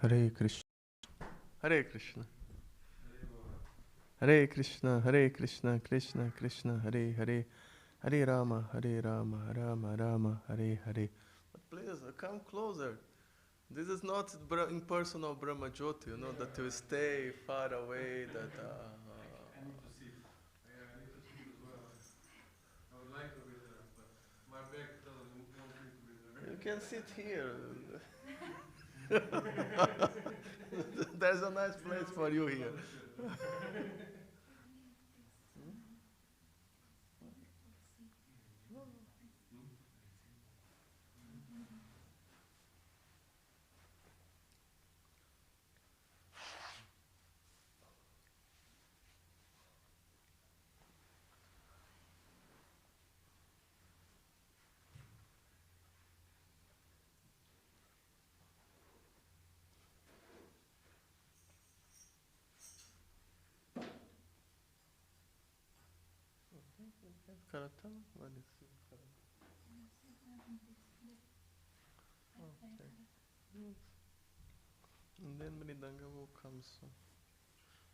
Hare Krishna. Hare Krishna. Hare Krishna, Hare Krishna, Krishna Krishna, Hare Hare, Hare Rama, Rama Rama, Hare Hare. But please, come closer. This is not impersonal Brahma Jyoti, you know, that you stay far away, that... I need to sit. Yeah, I need to sit as well. I would like to be there, but my back doesn't want me to be there. You can sit here. There's a nice place for you here. Karata? What is it? Okay. And then Mridanga will come soon.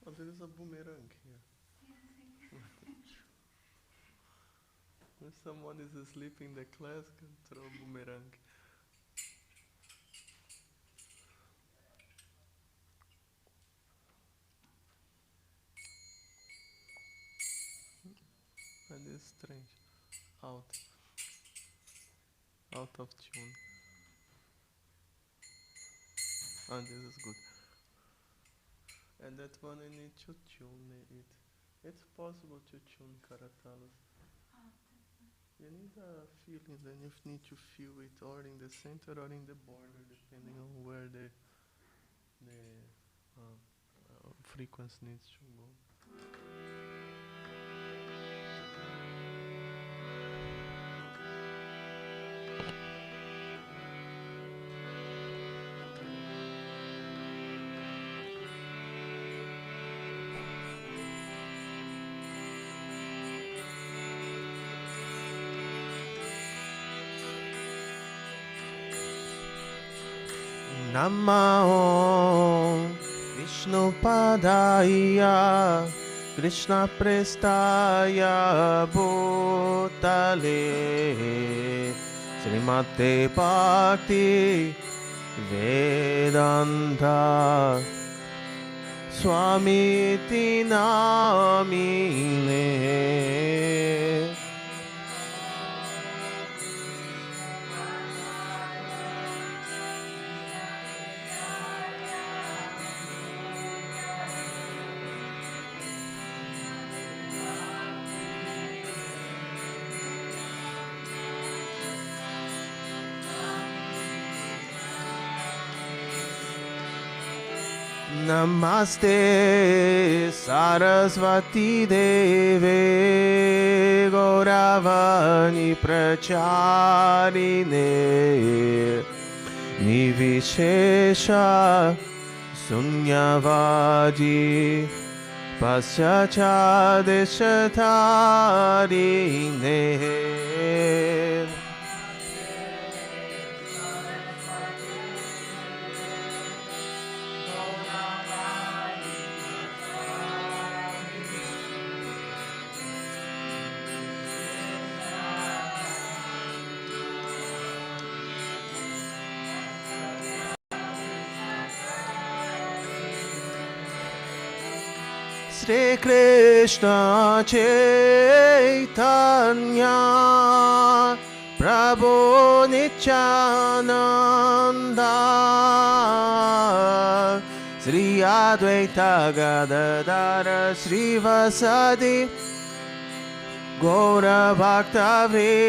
Oh, there is a boomerang here. If someone is asleep in the class, can throw a boomerang. That is strange. Out of tune. And this is good. And that one I need to tune it. It's possible to tune karatalas. You need a feeling, then you need to feel it or in the center or in the border, depending on where the frequency needs to go. Namo Vishnu Padaya Krishna Prestaya Bhutale Srimate Bhakti Vedanta Swami Namine. Namaste Sarasvati Deve Gauravani Pracharine Nivishesha Sunyavadi Pasyacha Deshatarine. Hare Krishna Caitanya Prabhu Nityananda Sri Advaita Gadadara Srivasadi Gaura Bhakta Vrinda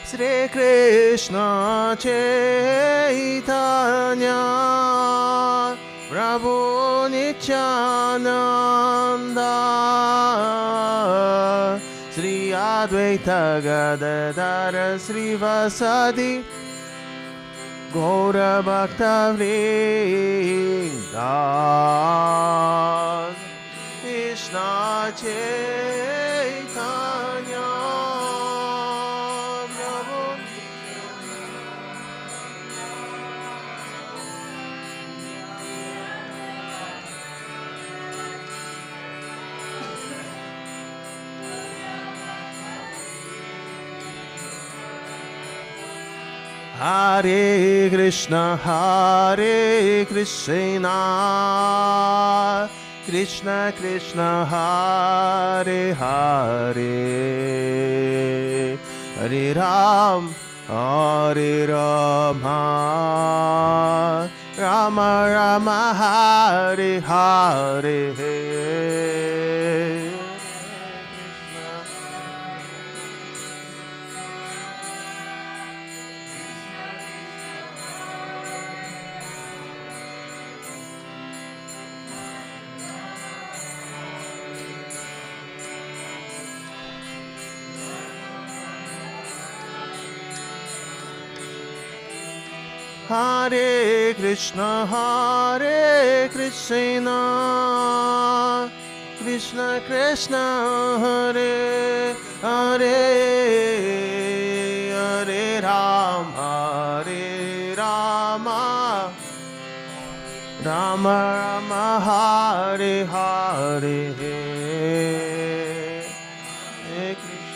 Krishna Hare Krishna Caitanya Prabhu Nityananda Sri Advaita Gadadara Sri Vasadi Gaura Bhakta Vrinda Krishna Chaitanya Prabhu Hare Krishna Krishna Krishna Hare Hare Hare Ram Hare Rama Rama Rama Hare Hare Hare Krishna Krishna Krishna Hare Hare Hare Rama Rama Rama Hare Hare Hare Krishna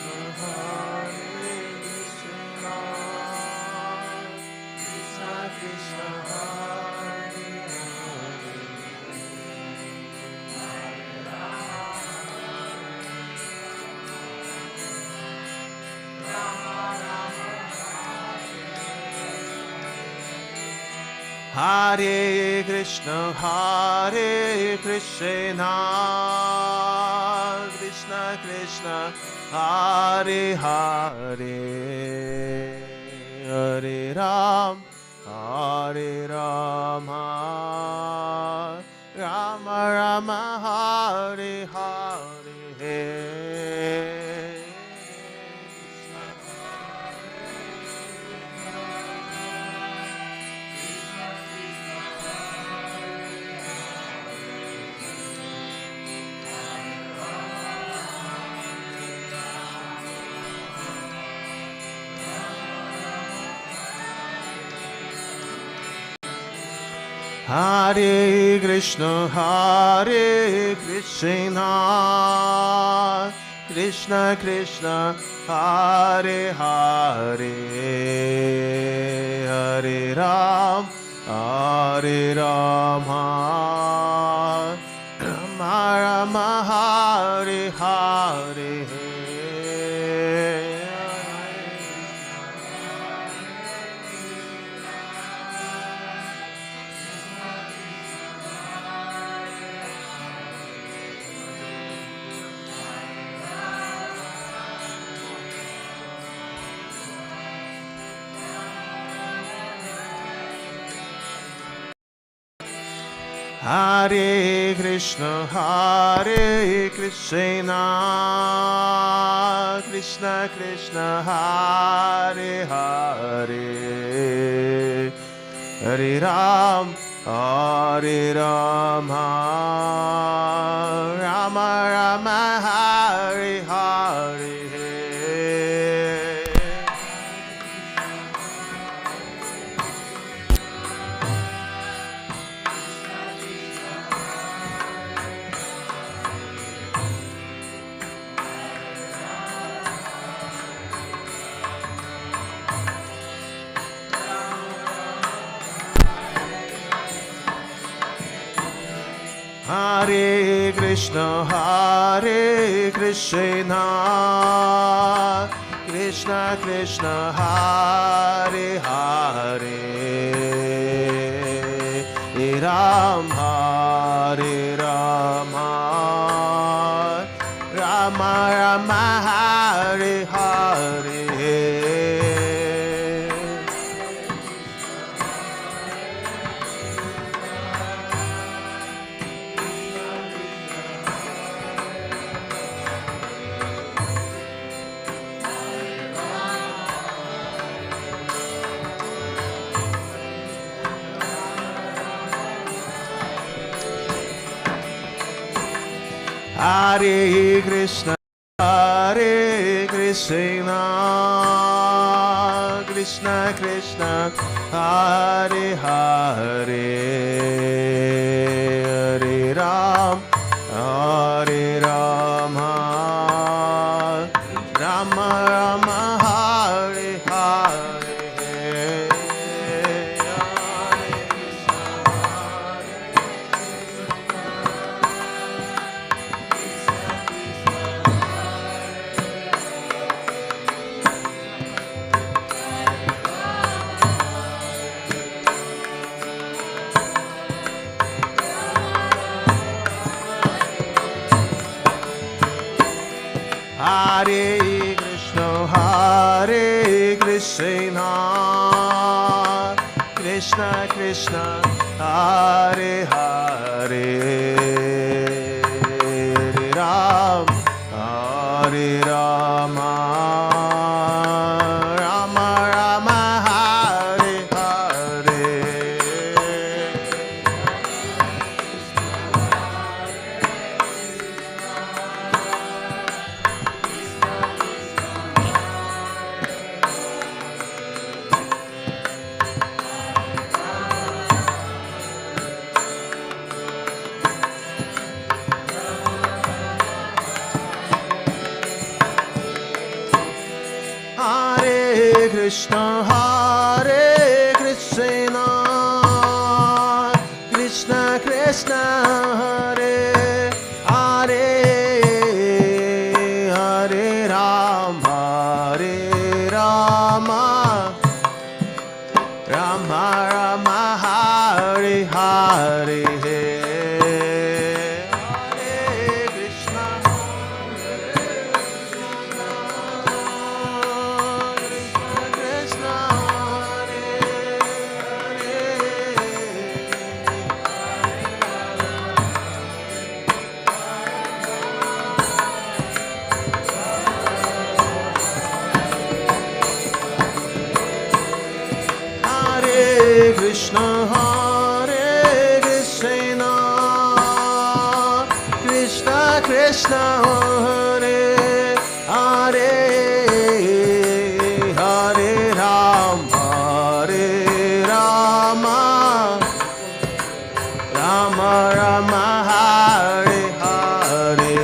Krishna Hare Krishna Krishna Krishna Hare Hare Hare Ram Hare Rama Rama Rama Hare Hare Hare Krishna Krishna Krishna Hare Hare Hare Ram Hare Rama Rama Rama Hare Hare Hare Krishna Krishna Krishna Hare Hare Hare Ram Hare Rama Rama Rama Hare Hare Hare Krishna Krishna Krishna Hare Hare Hare Ram Hare Rama Rama Rama Hare Hare Hare Krishna, Hare Krishna, Krishna Krishna, Hare Hare, Hare Ram, Hare Rama, Rama Rama, Hare Hare. Hare Krishna, Hare Krishna, Krishna Krishna, Hare Hare, Hare Ram, Hare Rama, Rama Rama, Hare Hare. Hare Krishna, Hare Krishna, Krishna Krishna, Hare Hare, Hare Rama, Hare Rama, Rama Rama, Hare Hare. Krishna, Hare Krishna, Krishna Krishna, Hare Hare, Hare Rama, Hare Rama, Rama Rama, Hare Hare.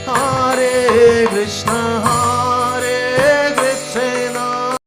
Hare Krishna, Hare Krishna,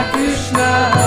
Krishna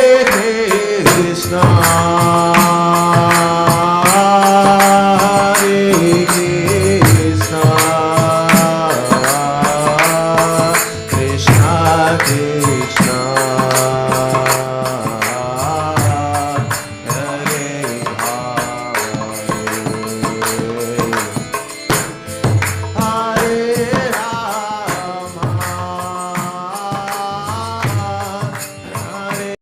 Krishna, Hare Krishna, Krishna Krishna, Hare Hare, Hare Rama, Hare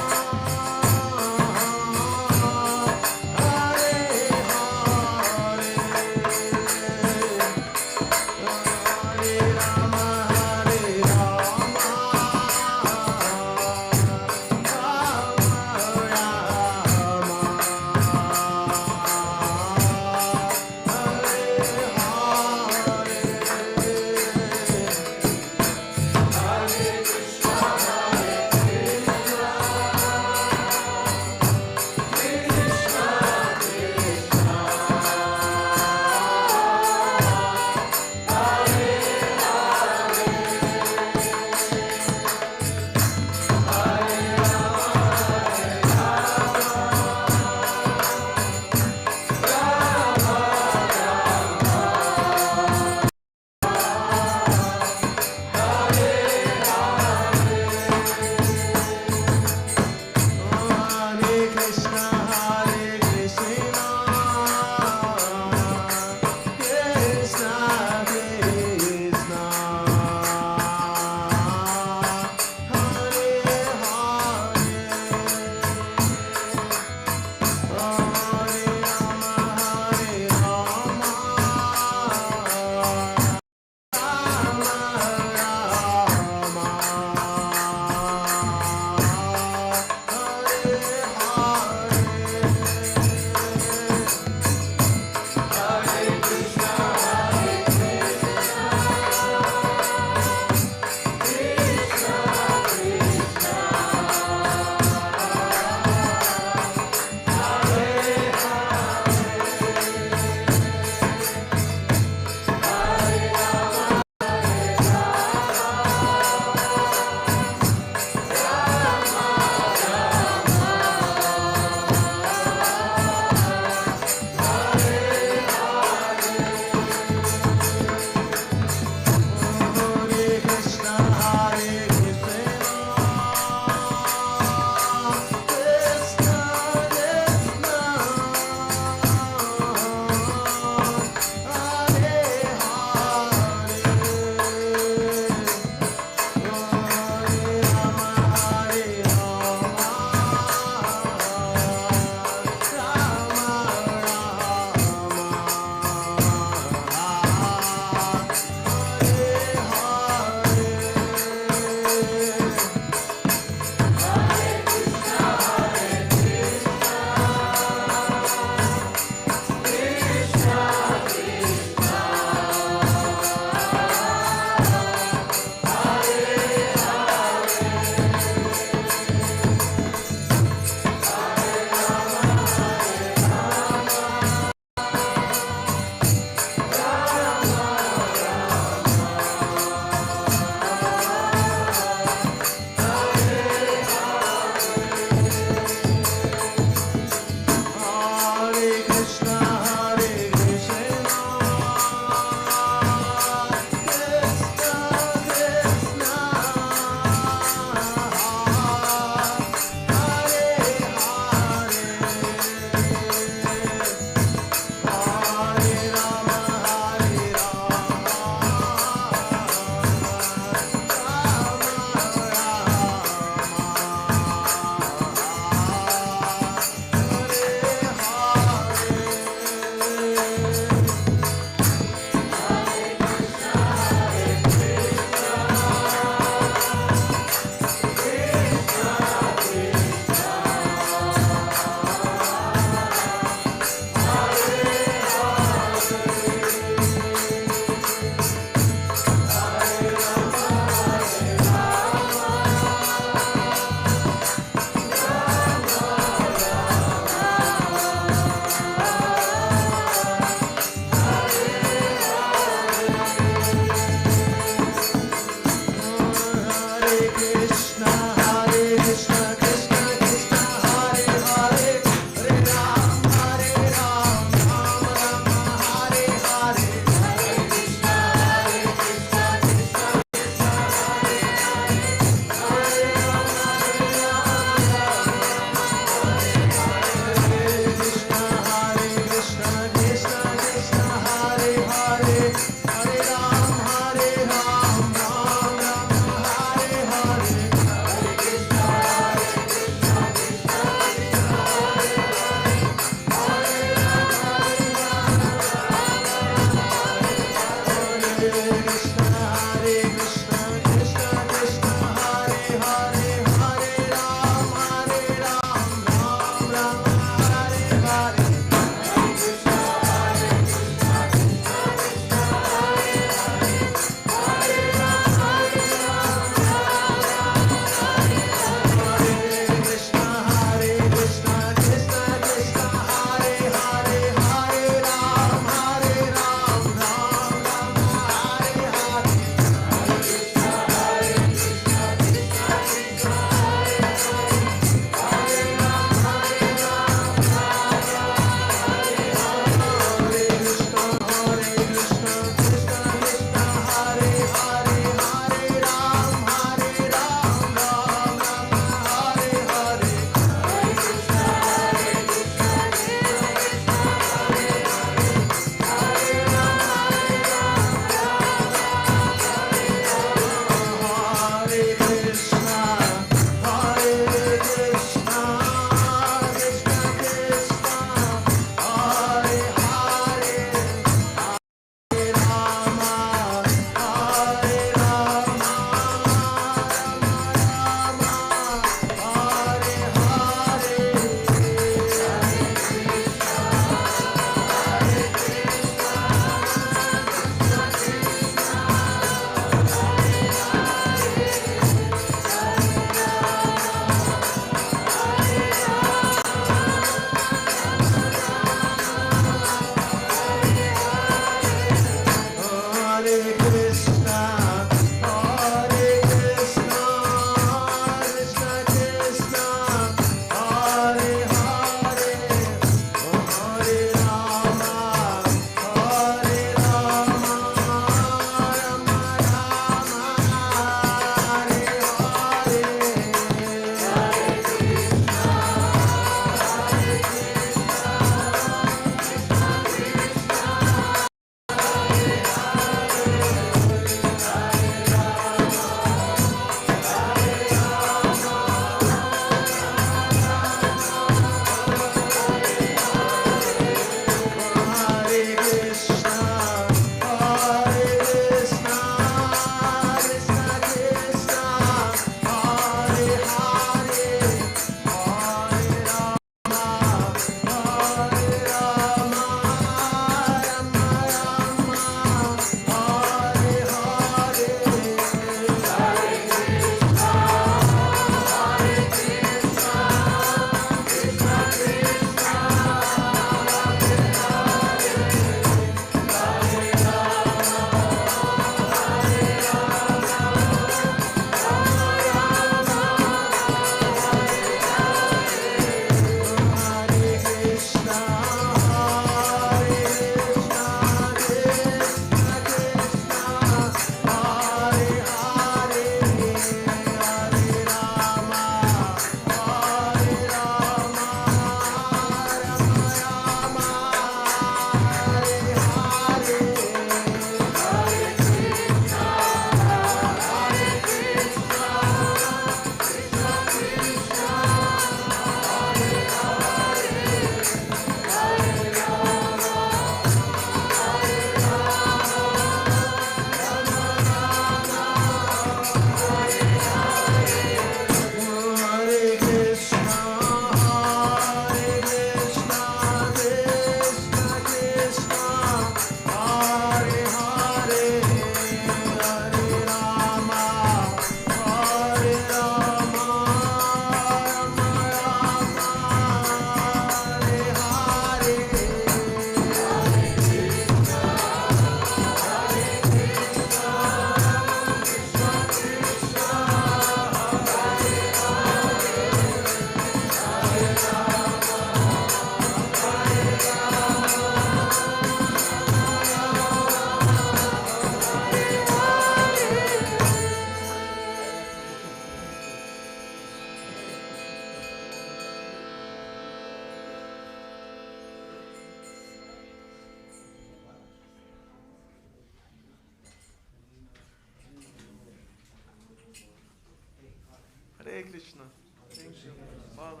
Hare Krishna. Thank you. Hvala.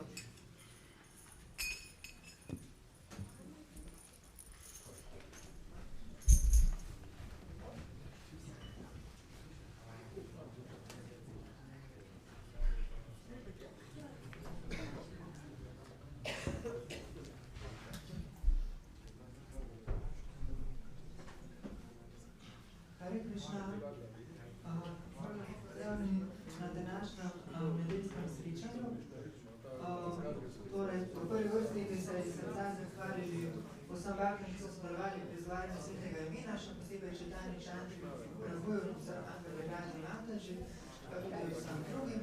Hare Krišna, pozdravljeni na današnjem nedeljskem srečanju. Torej, v prvi vrsti bi se iz srca zahvalili vsem vakim, ki so sodelovali pri izvajanju svetega imena, še posebej Caitanya Candri, Prabhuju in vsem Angele Mataži, pa tudi vsem drugim.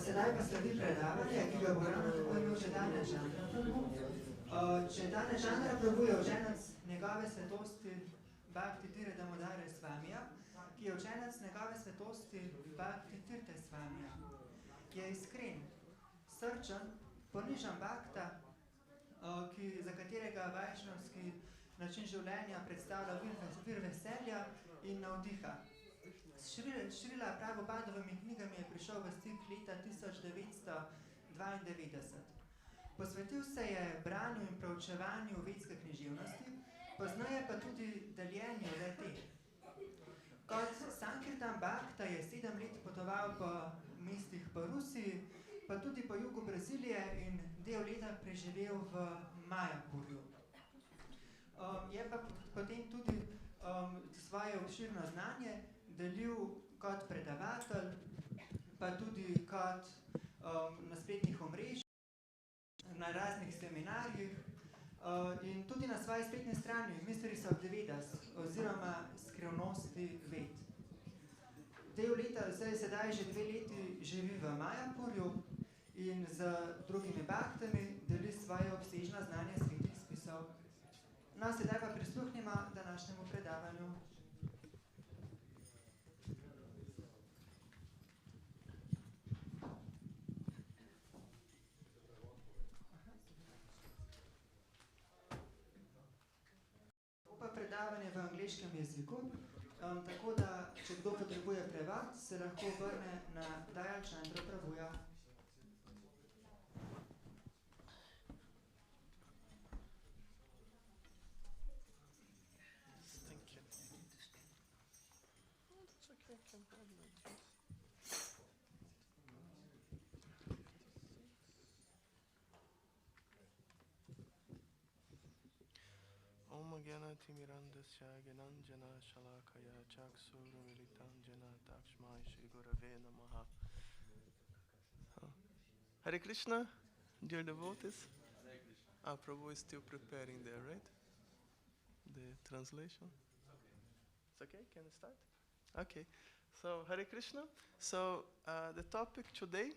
Sedaj pa sledi predavanje, ki ga bo ravno tako imel Caitanya Candra Prabhu. Caitanya Candra Prabhu je učenec njegove svetosti Bhakti Tire Damodare Svamija, ki je učenec njegove svetosti Bhakti Tirte Svamija. Je iskren, srčen, ponižan bhakta, za katerega vajšnavski način življenja predstavlja vir veselja in navdiha. S Šrila Prabhupádovimi knjigami je prišel v stik leta 1992. Posvetil se je branju in preučevanju vedske književnosti, poznaje pa tudi deljenju le-te. Kot Sankirtan Bhakta je 7 let potoval po mestih po Rusiji, pa tudi po jugu Brazilije in del leta preživel v Majapurju. Je pa potem tudi svoje obširno znanje delil kot predavatelj, pa tudi kot na spletnih omrežjih, na raznih seminarjih, in tudi na svoji spletni strani Mysteries of the Vedas oziroma Skrivnosti ved. Del leta, sedaj že 2 leti živi v Majapurju in z drugimi bhaktami deli svoje obsežno znanje svetih spisov. No, sedaj pa prisluhnimo današnjemu predavanju. Predavanje v angleškem jeziku, tako da, če kdo potrebuje prevod, se lahko obrne na Dayal Chandra Prabhuja. Timirandasya Gananjana Shalakaya Chaksuru Militanjana Takshmai Shri Gurave Namaha. Hare Krishna, dear devotees. Hare Krishna. Prabhu is still preparing there, right? The translation. It's okay, can I start? Okay, so Hare Krishna. So the topic today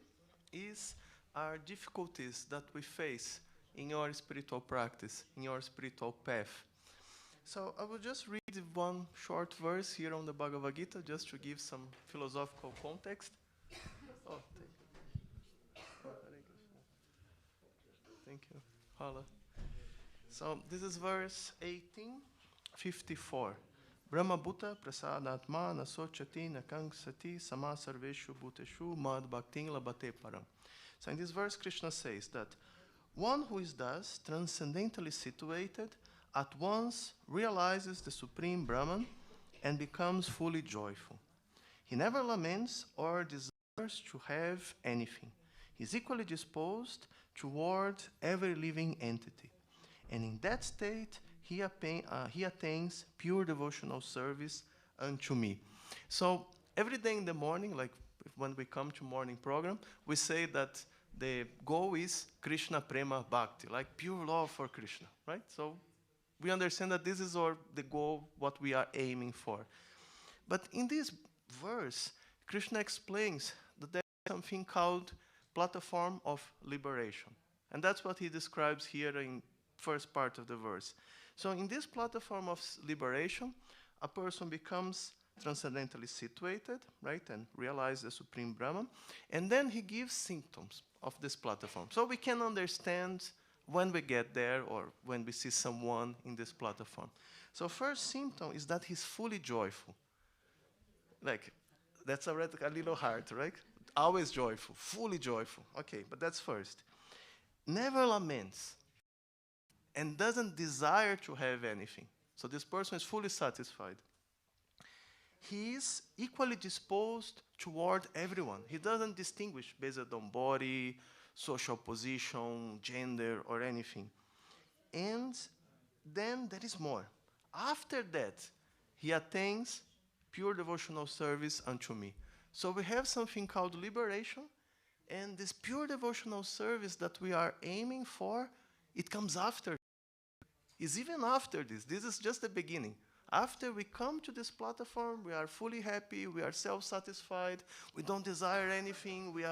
is our difficulties that we face in your spiritual practice, in your spiritual path. So I will just read one short verse here on the Bhagavad Gita just to give some philosophical context. Oh, thank you. Oh, Hare Krishna. Thank you. Hala. So this is verse 1854. Brahma Bhuta prasadatma nasochati nakangsati sama sarveshu bhuteshu mad bhaktin labate param. So in this verse Krishna says that one who is thus transcendentally situated at once realizes the Supreme Brahman and becomes fully joyful. He never laments or desires to have anything. He is equally disposed toward every living entity. And in that state, he attains pure devotional service unto me. So every day in the morning, like when we come to morning program, we say that the goal is Krishna Prema Bhakti, like pure love for Krishna, right? So we understand that this is the goal, what we are aiming for. But in this verse, Krishna explains that there is something called platform of liberation. And that's what he describes here in first part of the verse. So in this platform of liberation, a person becomes transcendentally situated, right, and realizes the Supreme Brahman. And then he gives symptoms of this platform. So we can understand when we get there or when we see someone in this platform. So first symptom is that he's fully joyful. Like, that's already a little hard, right? always joyful, fully joyful. Okay, but that's first. Never laments and doesn't desire to have anything. So this person is fully satisfied. He is equally disposed toward everyone. He doesn't distinguish based on body, social position, gender, or anything. And then there is more. After that, he attains pure devotional service unto me. So we have something called liberation, and this pure devotional service that we are aiming for, it comes after. It's even after this. This is just the beginning. After we come to this platform, we are fully happy, we are self-satisfied, we don't desire anything, we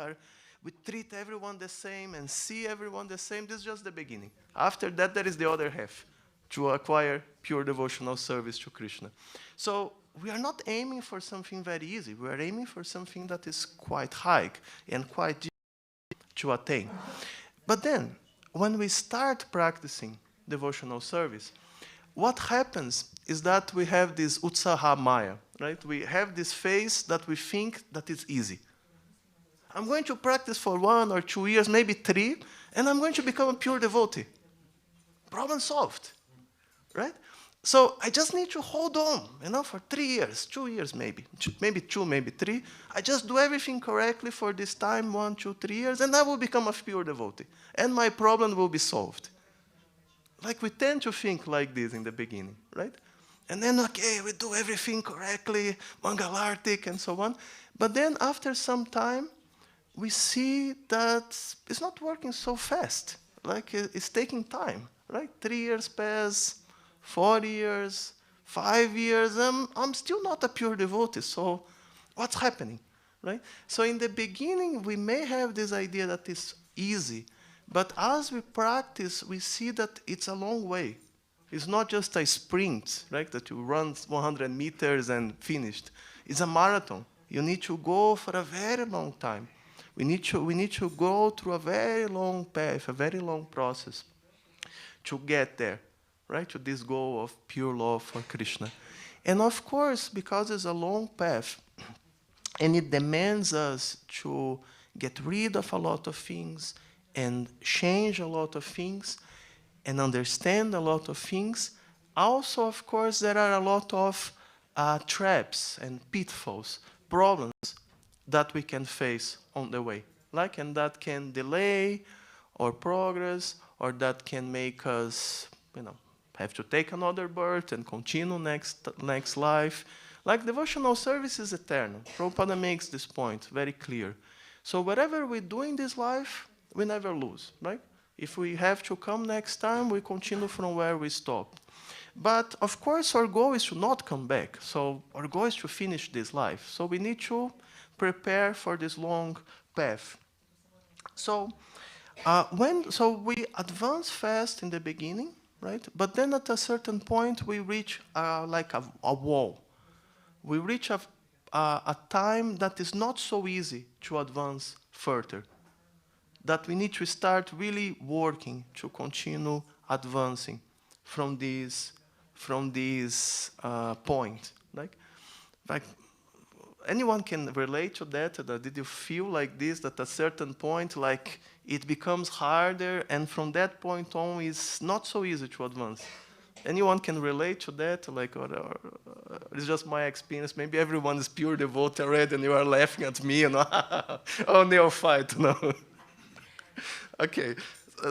treat everyone the same and see everyone the same. This is just the beginning. After that, there is the other half, to acquire pure devotional service to Krishna. So we are not aiming for something very easy. We are aiming for something that is quite high and quite difficult to attain. But then, when we start practicing devotional service, what happens is that we have this utsaha maya, right? We have this phase that we think that it's easy. I'm going to practice for 1 or 2 years, maybe 3, and I'm going to become a pure devotee. Problem solved, right? So I just need to hold on, for 3 years, 2 years maybe 2, maybe 3. I just do everything correctly for this time, 1, 2, 3 years, and I will become a pure devotee. And my problem will be solved. Like we tend to think like this in the beginning, right? And then, okay, we do everything correctly, Mangalartik and so on. But then after some time, we see that it's not working so fast. Like it's taking time, right? 3 years pass, 4 years, 5 years, I'm still not a pure devotee, so what's happening, right? So in the beginning, we may have this idea that it's easy, but as we practice, we see that it's a long way. It's not just a sprint, right, that you run 100 meters and finished. It's a marathon. You need to go for a very long time. We need to go through a very long path, a very long process to get there, right, to this goal of pure love for Krishna. And of course, because it's a long path, and it demands us to get rid of a lot of things and change a lot of things and understand a lot of things. Also, of course, there are a lot of traps and pitfalls, problems that we can face on the way, and that can delay our progress, or that can make us, have to take another birth and continue next life. Like devotional service is eternal. Prabhupada makes this point very clear. So whatever we do in this life, we never lose, right? If we have to come next time, we continue from where we stopped. But of course, our goal is to not come back. So our goal is to finish this life. So we need to prepare for this long path. So we advance fast in the beginning, right? But then at a certain point, we reach like a wall. We reach a time that is not so easy to advance further. That we need to start really working to continue advancing from this point. Like anyone can relate to that? Did you feel like this? That at a certain point, like it becomes harder, and from that point on, it's not so easy to advance. Anyone can relate to that? Like, or it's just my experience. Maybe everyone is pure devotee already, and you are laughing at me, oh, neophyte, no. Okay,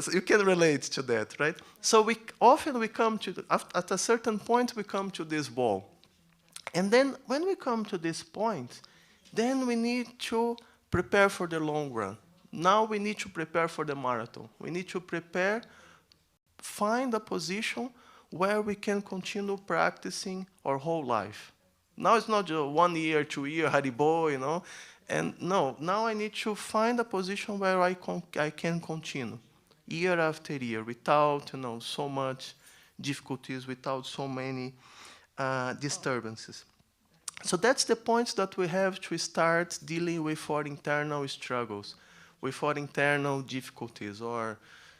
so you can relate to that, right? So often we come to, at a certain point, we come to this wall. And then when we come to this point, then we need to prepare for the long run. Now we need to prepare for the marathon. We need to find a position where we can continue practicing our whole life. Now it's not just 1 year, 2 years, Haribo, And no, now I need to find a position where I can continue year after year without, so much difficulties, without so many disturbances. So that's the point that we have to start dealing with our internal struggles, with our internal difficulties, or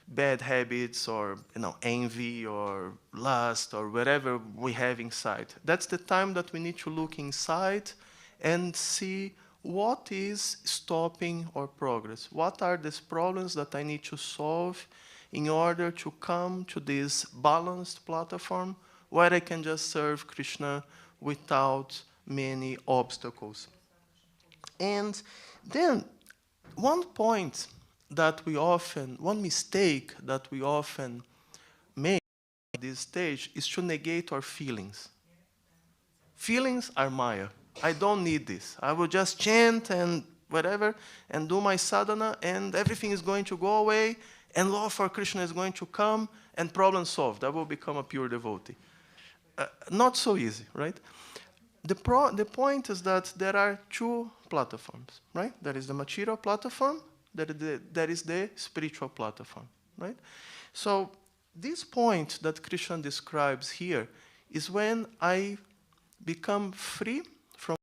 bad habits, or envy, or lust, or whatever we have inside. That's the time that we need to look inside and see what is stopping our progress? What are these problems that I need to solve in order to come to this balanced platform where I can just serve Krishna without many obstacles? And then one point that we often, one mistake that we often make at this stage is to negate our feelings. Feelings are Maya. I don't need this. I will just chant and whatever and do my sadhana and everything is going to go away and love for Krishna is going to come and problem solved. I will become a pure devotee. Not so easy, right? The point is that there are two platforms, right? There is the material platform, there is the spiritual platform, right? So this point that Krishna describes here is when I become free from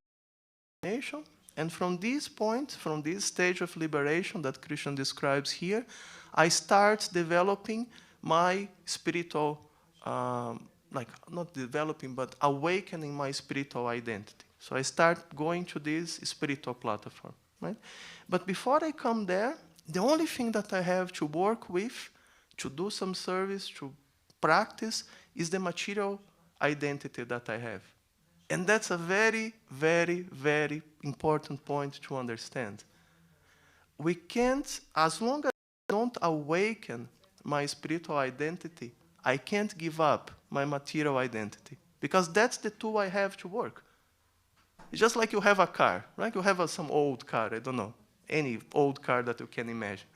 liberation, and from this point, from this stage of liberation that Krishna describes here, I start developing my spiritual, not developing, but awakening my spiritual identity. So I start going to this spiritual platform, right? But before I come there, the only thing that I have to work with, to do some service, to practice, is the material identity that I have. And that's a very, very, very important point to understand. We can't, as long as I don't awaken my spiritual identity, I can't give up my material identity. Because that's the tool I have to work. It's just like you have a car, right? You have some old car, I don't know, any old car that you can imagine.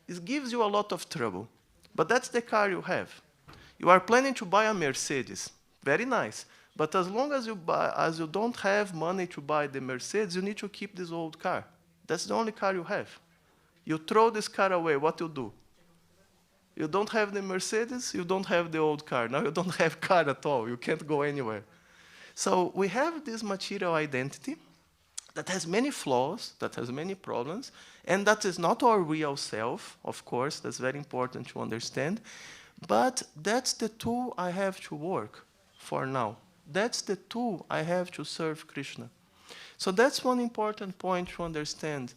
It gives you a lot of trouble. But that's the car you have. You are planning to buy a Mercedes. Very nice. But as long as you don't have money to buy the Mercedes, you need to keep this old car. That's the only car you have. You throw this car away, what you do? You don't have the Mercedes, you don't have the old car. Now you don't have car at all. You can't go anywhere. So we have this material identity that has many flaws, that has many problems, and that is not our real self, of course. That's very important to understand. But that's the tool I have to work for now. That's the tool I have to serve Krishna. So that's one important point to understand.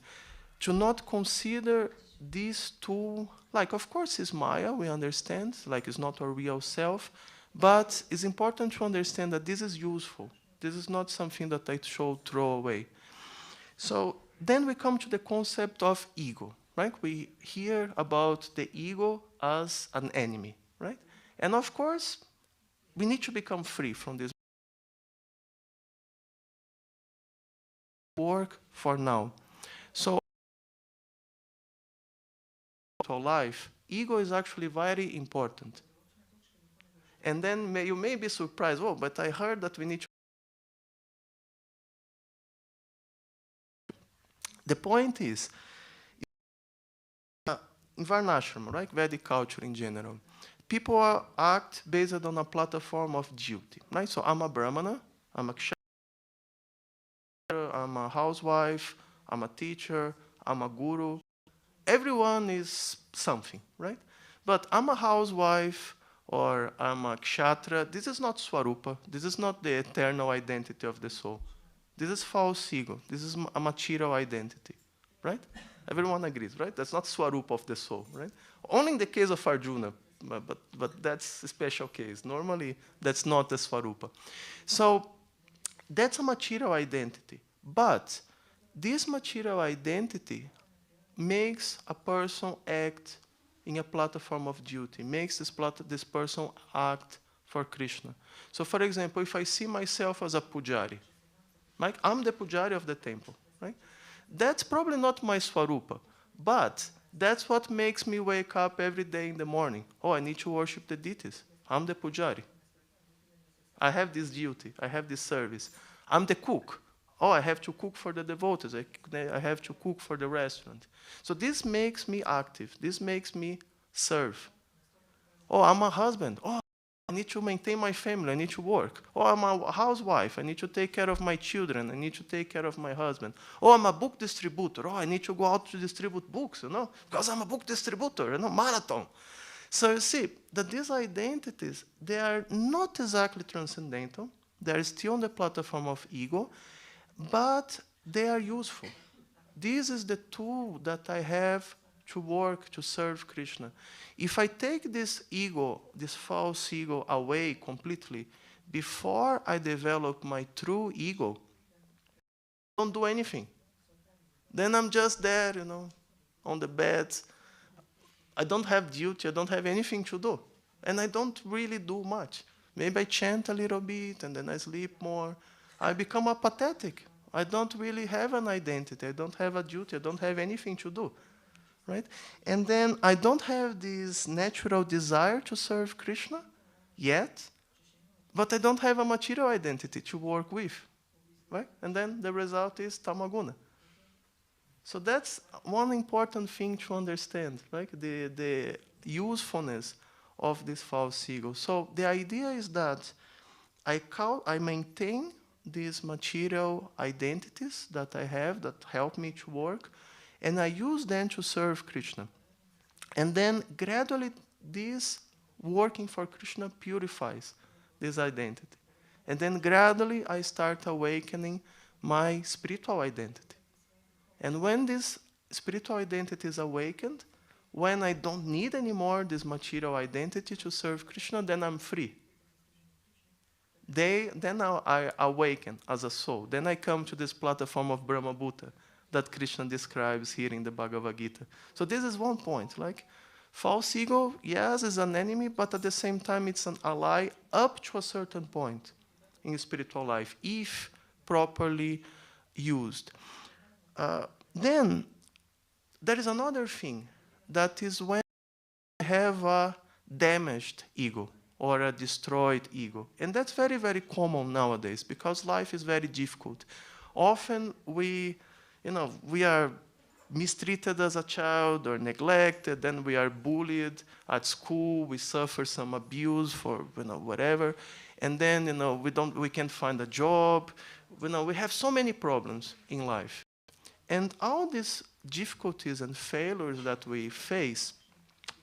To not consider this tool, like of course it's Maya, we understand, like it's not our real self, but it's important to understand that this is useful. This is not something that I should throw away. So then we come to the concept of ego, right? We hear about the ego as an enemy, right? And of course, we need to become free from this work for now. So life, ego is actually very important. And then you may be surprised, oh, but I heard that we need to. The point is, in Varnashrama, right, Vedic culture in general, people act based on a platform of duty, right? So I'm a Brahmana, I'm a kshatriya, I'm a housewife, I'm a teacher, I'm a guru. Everyone is something, right? But I'm a housewife or I'm a kshatriya. This is not Swarupa. This is not the eternal identity of the soul. This is false ego. This is a material identity, right? Everyone agrees, right? That's not Swarupa of the soul, right? Only in the case of Arjuna, but that's a special case. Normally, that's not the Swarupa. So that's a material identity. But this material identity makes a person act in a platform of duty, makes this person act for Krishna. So for example, if I see myself as a pujari, like I'm the pujari of the temple, right? That's probably not my Swarupa, but that's what makes me wake up every day in the morning. Oh, I need to worship the deities. I'm the pujari. I have this duty. I have this service. I'm the cook. Oh, I have to cook for the devotees. I have to cook for the restaurant. So this makes me active. This makes me serve. Oh, I'm a husband. Oh, I need to maintain my family. I need to work. Oh, I'm a housewife. I need to take care of my children. I need to take care of my husband. Oh, I'm a book distributor. Oh, I need to go out to distribute books, because I'm a book distributor, marathon. So you see that these identities, they are not exactly transcendental. They are still on the platform of ego, but they are useful. This is the tool that I have to work, to serve Krishna. If I take this ego, this false ego, away completely, before I develop my true ego, I don't do anything. Then I'm just there, on the bed. I don't have duty, I don't have anything to do. And I don't really do much. Maybe I chant a little bit, and then I sleep more. I become apathetic. I don't really have an identity. I don't have a duty. I don't have anything to do. Right? And then I don't have this natural desire to serve Krishna yet, but I don't have a material identity to work with. Right? And then the result is tamaguna. So that's one important thing to understand, right? The usefulness of this false ego. So the idea is that I maintain these material identities that I have that help me to work, and I use them to serve Krishna. And then gradually this working for Krishna purifies this identity. And then gradually I start awakening my spiritual identity. And when this spiritual identity is awakened, when I don't need anymore this material identity to serve Krishna, then I'm free. Then I awaken as a soul. Then I come to this platform of Brahma Bhuta that Krishna describes here in the Bhagavad Gita. So this is one point. Like, false ego, yes, is an enemy, but at the same time it's an ally up to a certain point in spiritual life, if properly used. Then there is another thing, that is when I have a damaged ego or a destroyed ego. And that's very, very common nowadays because life is very difficult. Often we are mistreated as a child or neglected, then we are bullied at school, we suffer some abuse for whatever, and then we can't find a job. We have so many problems in life. And all these difficulties and failures that we face,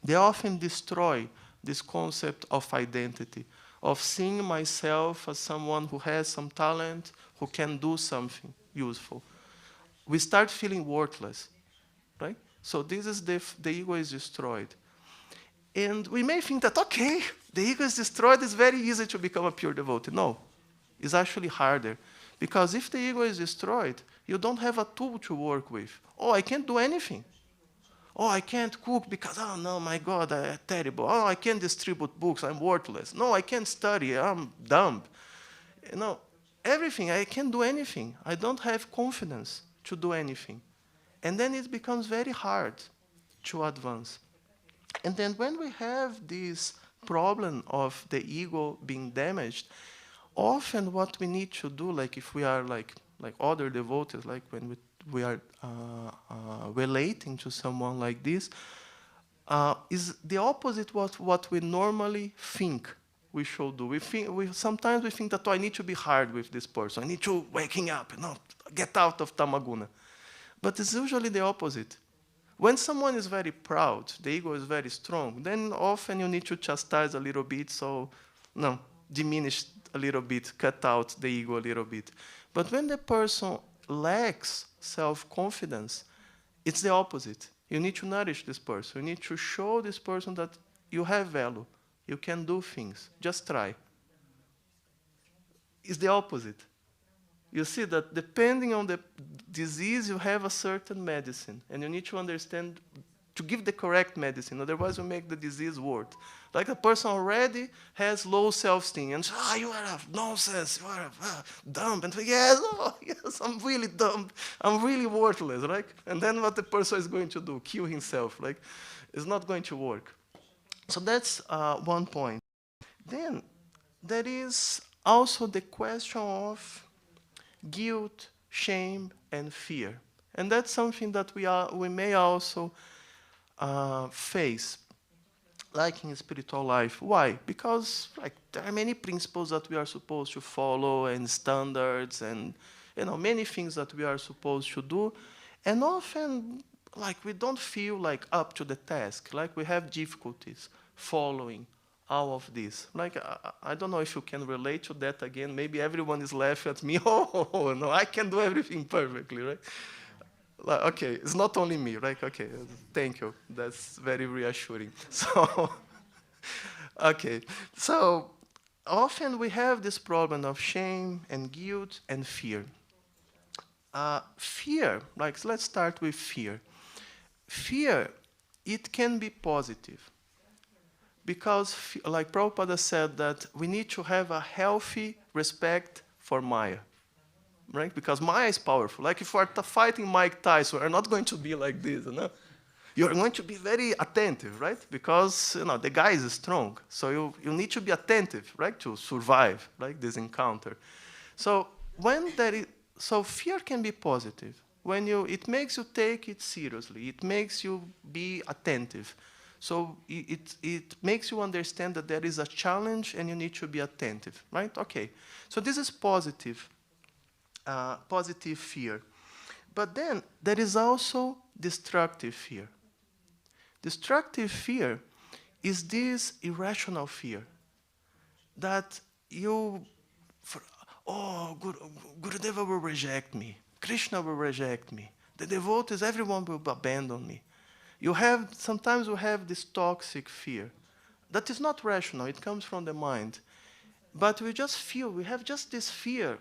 they often destroy this concept of identity, of seeing myself as someone who has some talent, who can do something useful. We start feeling worthless, right? So this is the ego is destroyed. And we may think that, okay, the ego is destroyed, it's very easy to become a pure devotee. No, it's actually harder. Because if the ego is destroyed, you don't have a tool to work with. Oh, I can't do anything. Oh, I can't cook because, oh no, my God, I'm terrible. Oh, I can't distribute books, I'm worthless. No, I can't study, I'm dumb. Everything, I can't do anything. I don't have confidence to do anything. And then it becomes very hard to advance. And then when we have this problem of the ego being damaged, often what we need to do, like if we are like other devotees, like when we are relating to someone like this, is the opposite what we normally think we should do. Sometimes we think that, I need to be hard with this person. I need to wake him up, get out of tamaguna. But it's usually the opposite. When someone is very proud, the ego is very strong, then often you need to chastise a little bit, diminish a little bit, cut out the ego a little bit. But when the person lacks self-confidence, it's the opposite. You need to nourish this person. You need to show this person that you have value. You can do things. Just try. It's the opposite. You see that depending on the disease, you have a certain medicine. And you need to understand, to give the correct medicine. Otherwise, you make the disease worse. Like a person already has low self-esteem. And you are a nonsense. You are dumb. And yes, I'm really dumb. I'm really worthless. Right? And then what the person is going to do? Kill himself. It's not going to work. So that's one point. Then there is also the question of guilt, shame, and fear. And that's something that we may also face, like in spiritual life. Why? Because there are many principles that we are supposed to follow, and standards, and many things that we are supposed to do. And often, we don't feel up to the task. We have difficulties following all of this. Like, I don't know if you can relate to that again. Maybe everyone is laughing at me. Oh, no, I can do everything perfectly, right? Like, okay, it's not only me, right? Okay, thank you. That's very reassuring. So, okay, so often we have this problem of shame and guilt and fear. Fear, like, let's start with fear. Fear, it can be positive. Because, like Prabhupada said, that we need to have a healthy respect for Maya, right? Because Maya is powerful. Like if we're fighting Mike Tyson, we're not going to be like this, you know? You're going to be very attentive, right? Because, you know, the guy is strong. So you need to be attentive, right? To survive, like this encounter. So so fear can be positive. When it makes you take it seriously. It makes you be attentive. So it makes you understand that there is a challenge and you need to be attentive, right? Okay, so this is positive, positive fear. But then there is also destructive fear. Destructive fear is this irrational fear that Gurudeva will reject me, Krishna will reject me, the devotees, everyone will abandon me. Sometimes we have this toxic fear. That is not rational, it comes from the mind. But we have just this fear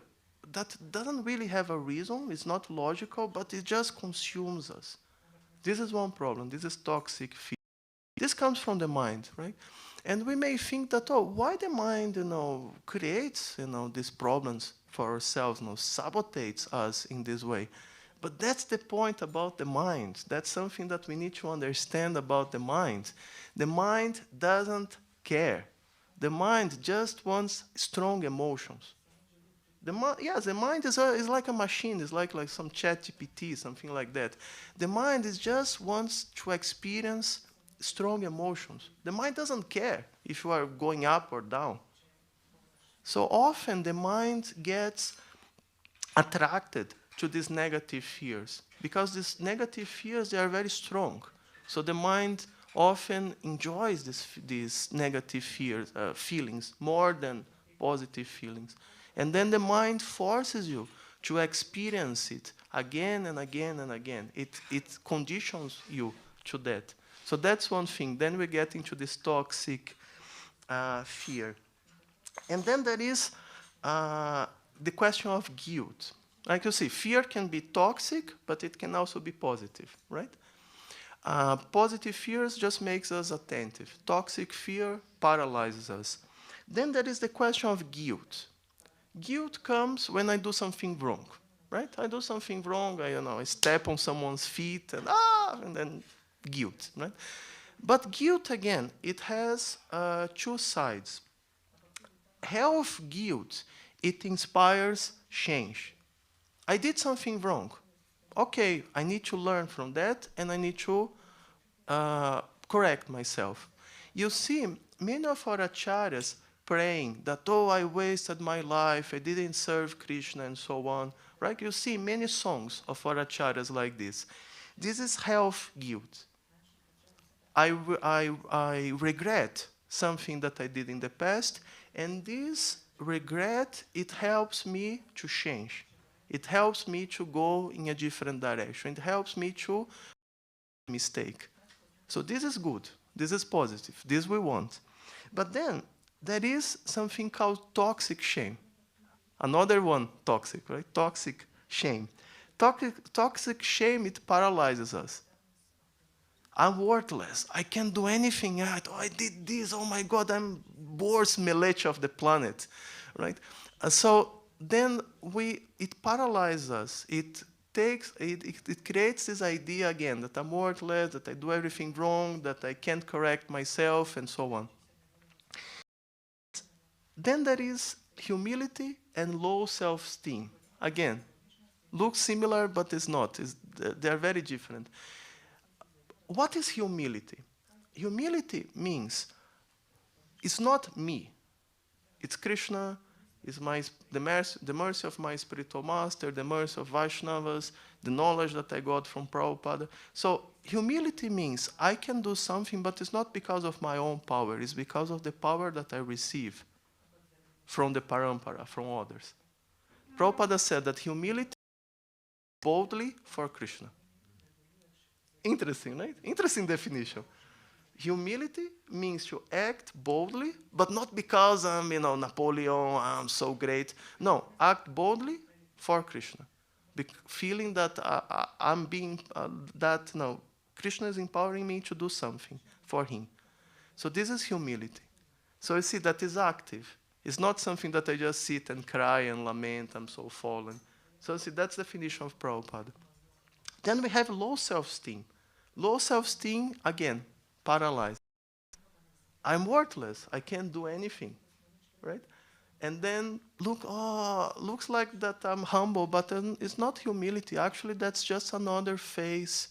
that doesn't really have a reason, it's not logical, but it just consumes us. This is one problem, this is toxic fear. This comes from the mind, right? And we may think that, why the mind, creates, these problems for ourselves, sabotates us in this way. But that's the point about the mind. That's something that we need to understand about the mind. The mind doesn't care. The mind just wants strong emotions. The mind is like a machine. It's like some ChatGPT, something like that. The mind just wants to experience strong emotions. The mind doesn't care if you are going up or down. So often the mind gets attracted to these negative fears, because these negative fears, they are very strong. So the mind often enjoys these negative feelings more than positive feelings. And then the mind forces you to experience it again and again and again. It conditions you to that. So that's one thing. Then we get into this toxic fear. And then there is the question of guilt. Like you see, fear can be toxic, but it can also be positive, right? Positive fears just makes us attentive. Toxic fear paralyzes us. Then there is the question of guilt. Guilt comes when I do something wrong, right? I do something wrong, I step on someone's feet, and then guilt, right? But guilt, again, it has two sides. Health guilt, it inspires change. I did something wrong. Okay, I need to learn from that, and I need to correct myself. You see, many of our acharyas praying that, I wasted my life, I didn't serve Krishna, and so on. Right? You see many songs of our acharyas like this. This is health guilt. I regret something that I did in the past, and this regret, it helps me to change. It helps me to go in a different direction. It helps me to mistake. So this is good. This is positive. This we want. But then there is something called toxic shame. Another one, toxic, right? Toxic shame. Toxic shame, it paralyzes us. I'm worthless. I can't do anything. I did this. Oh my God, I'm worst melech of the planet, right? So then it paralyzes us. It creates this idea again that I'm worthless, that I do everything wrong, that I can't correct myself, and so on. Then there is humility and low self-esteem. Again, looks similar, but it's not. They're very different. What is humility? Humility means it's not me. It's Krishna, it's the mercy of my spiritual master, the mercy of Vaishnavas, the knowledge that I got from Prabhupada. So humility means I can do something, but it's not because of my own power. It's because of the power that I receive from the parampara, from others. Prabhupada said that humility is boldly for Krishna. Interesting, right? Interesting definition. Humility means to act boldly, but not because I'm, Napoleon, I'm so great. No, act boldly for Krishna. Feeling that I'm being, Krishna is empowering me to do something for him. So this is humility. So you see, that is active. It's not something that I just sit and cry and lament, I'm so fallen. So see, that's the definition of Prabhupada. Then we have low self-esteem. Low self-esteem, again, paralyzed. I'm worthless. I can't do anything, right? And then looks like that I'm humble, but it's not humility. Actually, that's just another phase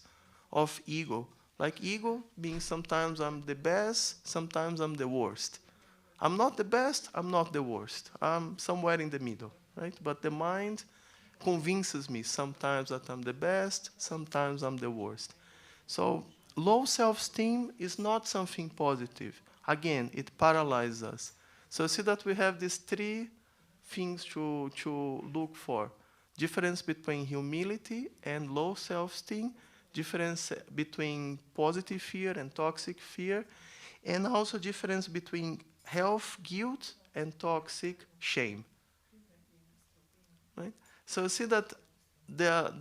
of ego. Like ego being sometimes I'm the best, sometimes I'm the worst. I'm not the best, I'm not the worst. I'm somewhere in the middle, right? But the mind convinces me sometimes that I'm the best, sometimes I'm the worst. So low self-esteem is not something positive. Again, it paralyzes us. So see that we have these three things to look for. Difference between humility and low self-esteem, difference between positive fear and toxic fear, and also difference between health guilt and toxic shame. Right? So see that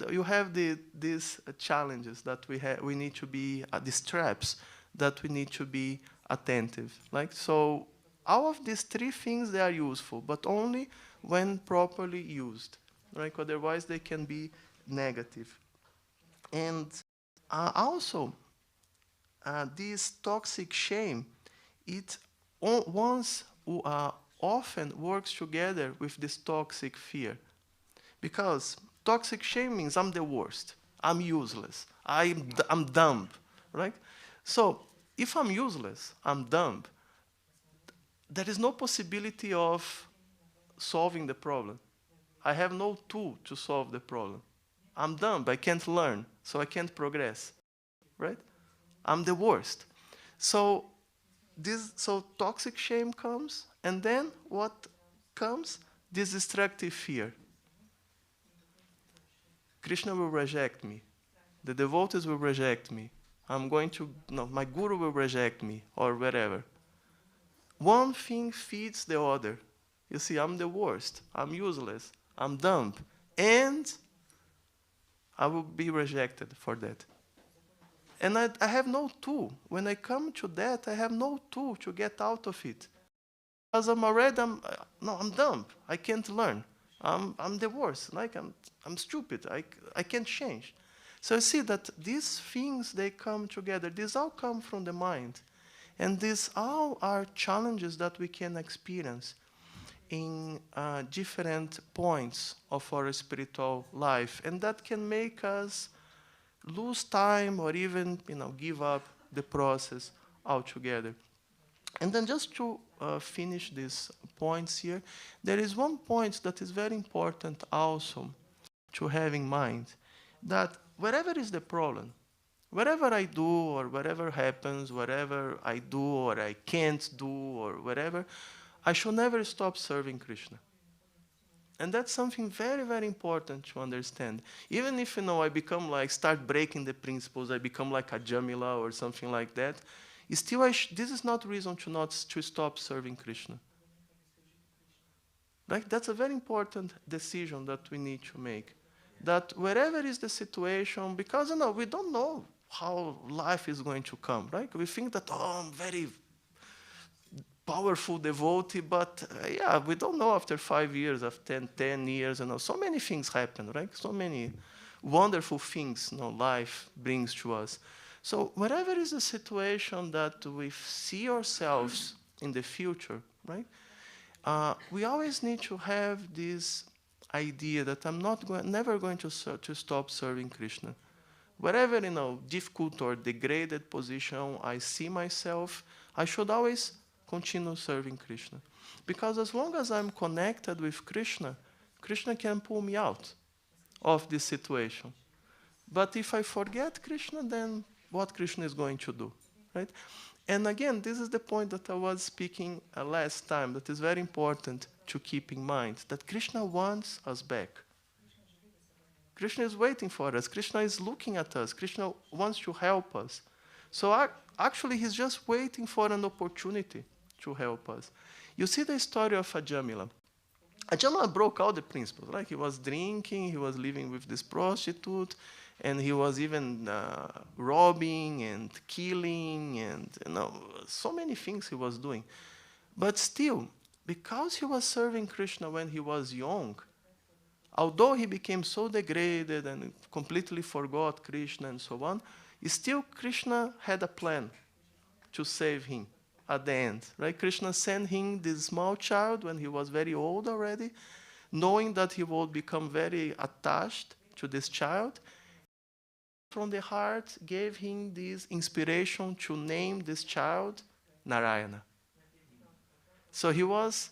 you have these challenges that we need to be, these traps that we need to be attentive. So all of these three things, they are useful, but only when properly used. Right? Otherwise, they can be negative. And also, this toxic shame, it often works together with this toxic fear. Because toxic shame means I'm the worst, I'm useless, I'm dumb, right? So if I'm useless, I'm dumb, there is no possibility of solving the problem. I have no tool to solve the problem. I'm dumb, I can't learn, so I can't progress, right? I'm the worst. So toxic shame comes, and then what comes? This destructive fear. Krishna will reject me. The devotees will reject me. My guru will reject me, or whatever. One thing feeds the other. You see, I'm the worst. I'm useless. I'm dumb. And I will be rejected for that. And I have no tool. When I come to that, I have no tool to get out of it. Because I'm dumb. I can't learn. I'm the worst. I'm stupid. I can't change. So you see that these things, they come together. These all come from the mind. And these all are challenges that we can experience in different points of our spiritual life. And that can make us lose time or even give up the process altogether. And then just to finish these points here, there is one point that is very important also to have in mind, that wherever is the problem, whatever I do or whatever happens, whatever I do or I can't do or whatever, I should never stop serving Krishna. And that's something very, very important to understand. Even if, I become start breaking the principles, I become like a Jamila or something like that, still this is not reason to stop serving Krishna. Right? That's a very important decision that we need to make. That wherever is the situation, because we don't know how life is going to come, right? We think that, I'm very powerful devotee, but we don't know after 5 years, after 10 years, so many things happen, right? So many wonderful things life brings to us. So wherever is the situation that we see ourselves in the future, right? We always need to have this idea that I'm never going to stop serving Krishna. Wherever, difficult or degraded position I see myself, I should always continue serving Krishna. Because as long as I'm connected with Krishna, Krishna can pull me out of this situation. But if I forget Krishna, then what Krishna is going to do, right? And again, this is the point that I was speaking last time, that is very important to keep in mind, that Krishna wants us back. Krishna is waiting for us. Krishna is looking at us. Krishna wants to help us. So actually, he's just waiting for an opportunity to help us. You see the story of Ajamila. Ajamila broke all the principles. Like he was drinking, he was living with this prostitute, and he was even robbing and killing, and so many things he was doing. But still, because he was serving Krishna when he was young, although he became so degraded and completely forgot Krishna and so on, still Krishna had a plan to save him at the end. Right? Krishna sent him this small child when he was very old already, knowing that he would become very attached to this child. From the heart, gave him this inspiration to name this child Narayana. So he was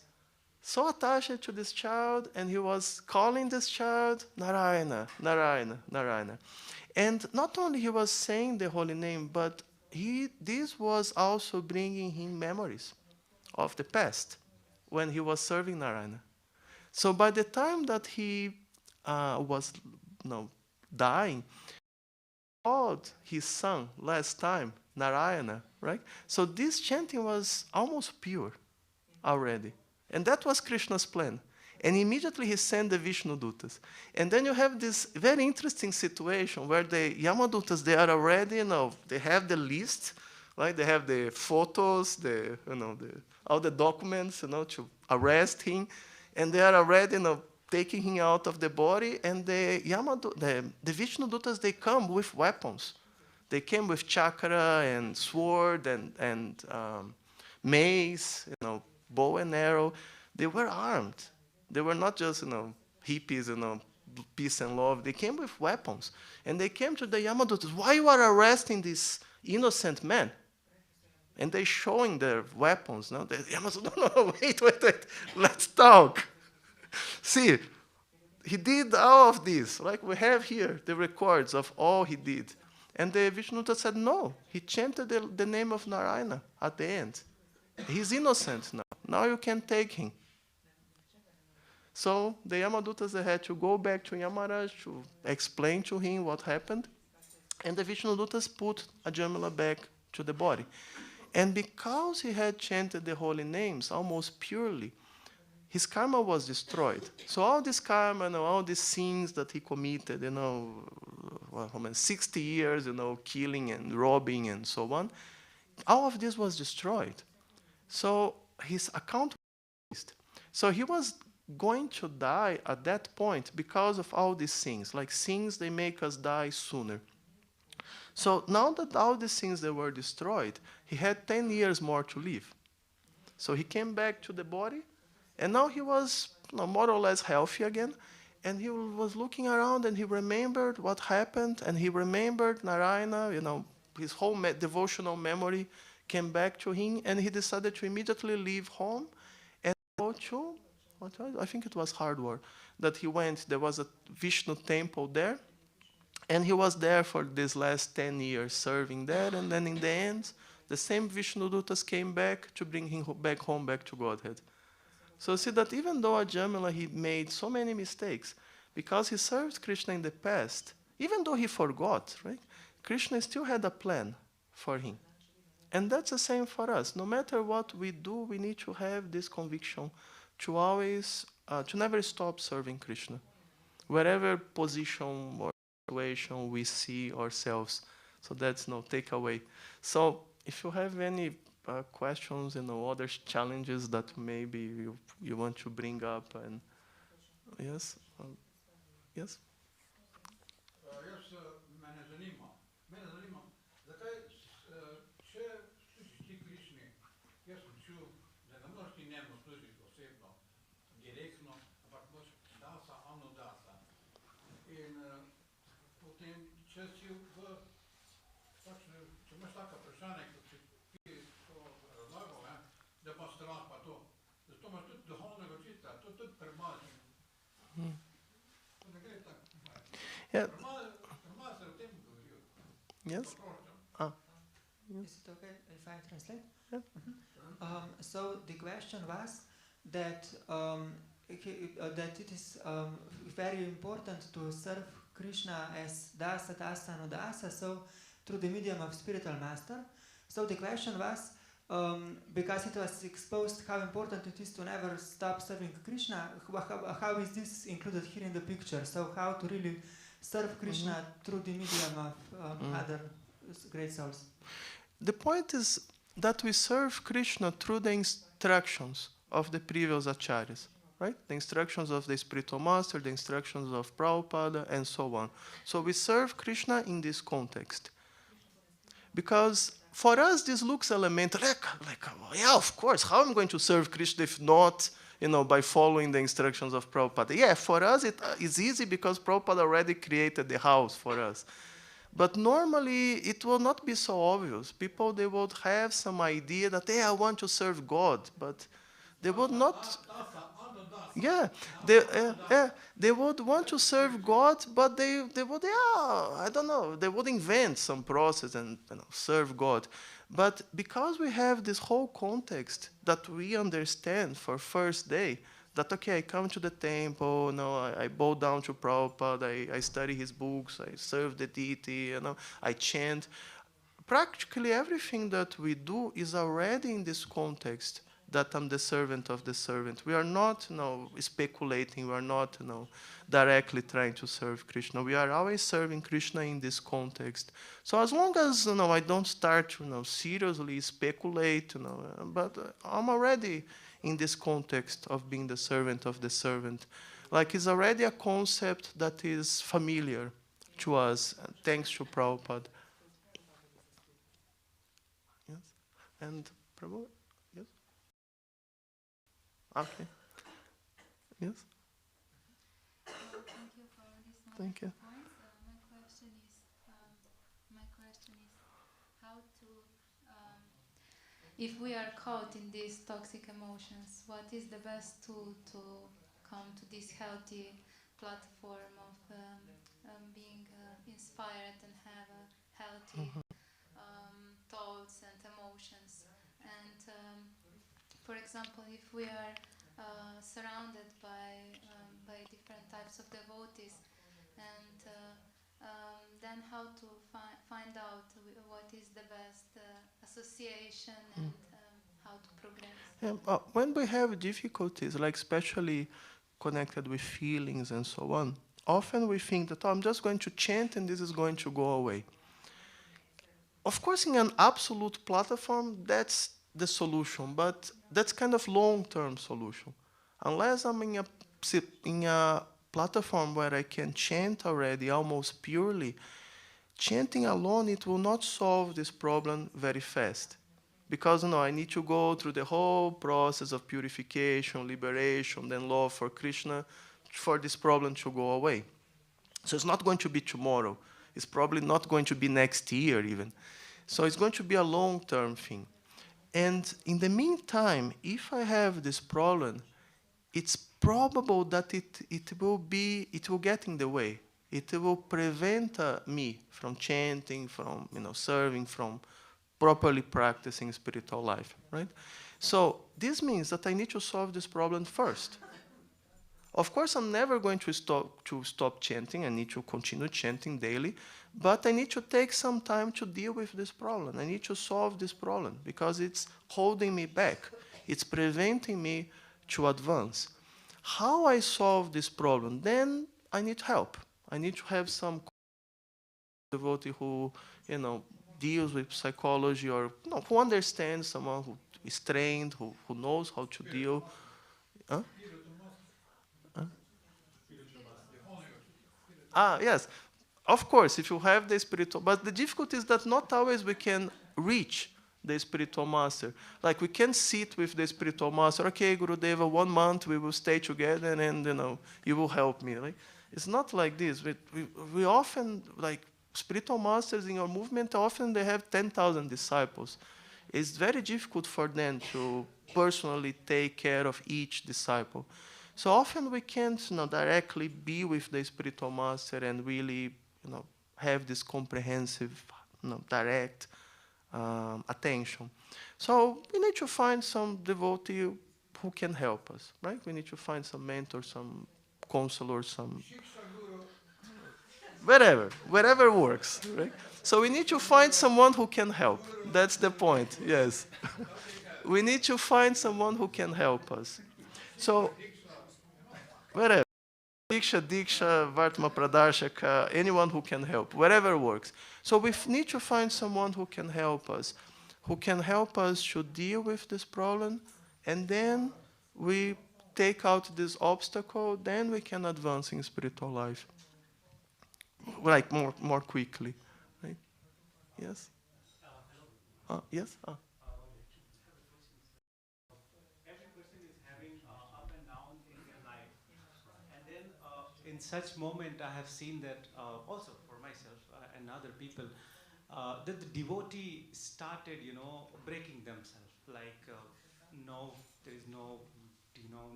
so attached to this child, and he was calling this child Narayana, Narayana, Narayana. And not only he was saying the holy name, but this was also bringing him memories of the past when he was serving Narayana. So by the time that he was dying, called his son last time Narayana, right? So this chanting was almost pure already. And that was Krishna's plan. And immediately he sent the Vishnu Dutas. And then you have this very interesting situation where the Yamadutas, they are already, they have the list, right? They have the photos, all the documents, to arrest him. And they are already, taking him out of the body. And the Vishnu Dutas, they come with weapons. They came with chakra and sword and mace, bow and arrow. They were armed. They were not just, hippies, peace and love. They came with weapons. And they came to the Yamadutas. Why you are arresting this innocent man? And they showing their weapons. No? The Yamadutas, no, wait. Let's talk. See, he did all of this. Like we have here the records of all he did. And the Vishnuduta said, no. He chanted the name of Narayana at the end. He's innocent now. Now you can take him. So the Yamadutas, they had to go back to Yamaraj to explain to him what happened. And the Vishnudutas put Ajamila back to the body. And because he had chanted the holy names almost purely, his karma was destroyed. So all this karma, all these sins that he committed, 60 years, killing and robbing and so on, all of this was destroyed. So his account was released. So he was going to die at that point because of all these sins. Like sins, they make us die sooner. So now that all these sins, they were destroyed, he had 10 years more to live. So he came back to the body, and now he was more or less healthy again. And he was looking around, and he remembered what happened, and he remembered Narayana, his whole devotional memory came back to him, and he decided to immediately leave home and go to, I think it was Hardwar, that he went. There was a Vishnu temple there, and he was there for these last 10 years serving there, and then in the end, the same Vishnu Dutas came back to bring him back home, back to Godhead. So see that even though Ajamila, he made so many mistakes, because he served Krishna in the past, even though he forgot, right? Krishna still had a plan for him. And that's the same for us. No matter what we do, we need to have this conviction to always, to never stop serving Krishna. Wherever position or situation we see ourselves. So that's no takeaway. So if you have any questions and other challenges that maybe you want to bring up, and yes, yes. Mene zanima, zakaj če služiš ti Krišni, jaz sem čul, da ne moraš ti njemu služiti osebno, direktno, ampak moraš dasa, anodasa. In potem, če si če imaš taka vprašanja, kot si ti to razlagal, da pa strah pa to, zato imaš tudi duhovnega učitelja, to tudi premazi. To ne gre tako. Premazi se o tem govorijo. Yes. Is it okay if I translate? Yeah. So the question was that that it is very important to serve Krishna as dasa, dasa, and udasa, so through the medium of spiritual master. So the question was, because it was exposed how important it is to never stop serving Krishna, how is this included here in the picture? So how to really serve Krishna through the medium of other great souls? The point is that we serve Krishna through the instructions of the previous acharyas, right? The instructions of the spiritual master, the instructions of Prabhupada, and so on. So we serve Krishna in this context. Because for us, this looks elementary. Like, yeah, of course, how am I going to serve Krishna if not, by following the instructions of Prabhupada? Yeah, for us, it is easy because Prabhupada already created the house for us. But normally, it will not be so obvious. People, they would have some idea that, hey, I want to serve God, but they would not... Yeah, they would want to serve God, but they would, I don't know, they would invent some process and serve God. But because we have this whole context that we understand for first day, that, okay, I come to the temple, I bow down to Prabhupada, I study his books, I serve the deity, I chant. Practically everything that we do is already in this context, that I'm the servant of the servant. We are not, speculating, we are not, directly trying to serve Krishna. We are always serving Krishna in this context. So as long as, I don't start to, seriously speculate, but I'm already in this context of being the servant of the servant. Like, it's already a concept that is familiar to us, thanks to Prabhupada. Yes? And Prabhupada? Yes? Okay. Yes? Thank you for this Thank you. points. My question is how to, if we are caught in these toxic emotions, what is the best tool to come to this healthy platform of being inspired and have a healthy thoughts and emotions? And for example, if we are surrounded by different types of devotees, and then how to find out what is the best association and how to progress. When we have difficulties, like especially connected with feelings and so on, often we think that, I'm just going to chant and this is going to go away. Of course, in an absolute platform, that's the solution, but that's kind of long-term solution. Unless I'm in a platform where I can chant already almost purely, chanting alone, it will not solve this problem very fast. Because I need to go through the whole process of purification, liberation, then love for Krishna, for this problem to go away. So it's not going to be tomorrow. It's probably not going to be next year even. So it's going to be a long-term thing. And in the meantime, if I have this problem, it's probable that it will get in the way. It will prevent me from chanting, from serving, from properly practicing spiritual life, right? So this means that I need to solve this problem first. Of course, I'm never going to stop chanting. I need to continue chanting daily, but I need to take some time to deal with this problem. I need to solve this problem because it's holding me back. It's preventing me to advance. How I solve this problem? Then I need help. I need to have some devotee who, deals with psychology, or who understands, someone who is trained, who knows how to deal. Huh? Yes. Of course, if you have the spiritual, but the difficulty is that not always we can reach the spiritual master. Like, we can sit with the spiritual master, okay, Gurudeva, 1 month we will stay together and you will help me. Right? It's not like this. We often, like, spiritual masters in your movement, often they have 10,000 disciples. It's very difficult for them to personally take care of each disciple. So often we can't directly be with the spiritual master and really have this comprehensive, direct attention. So we need to find some devotee who can help us, right? We need to find some mentor, some counselor, some wherever works, right? So we need to find someone who can help. That's the point, yes. We need to find someone who can help us. So, wherever. Diksha, Vartma Pradarshaka, anyone who can help, wherever works. So we need to find someone who can help us to deal with this problem, and then we take out this obstacle, then we can advance in spiritual life, like more quickly, right? Yes? Yes? In such moment, I have seen that also for myself and other people, that the devotee started, breaking themselves. Like, no, there is no,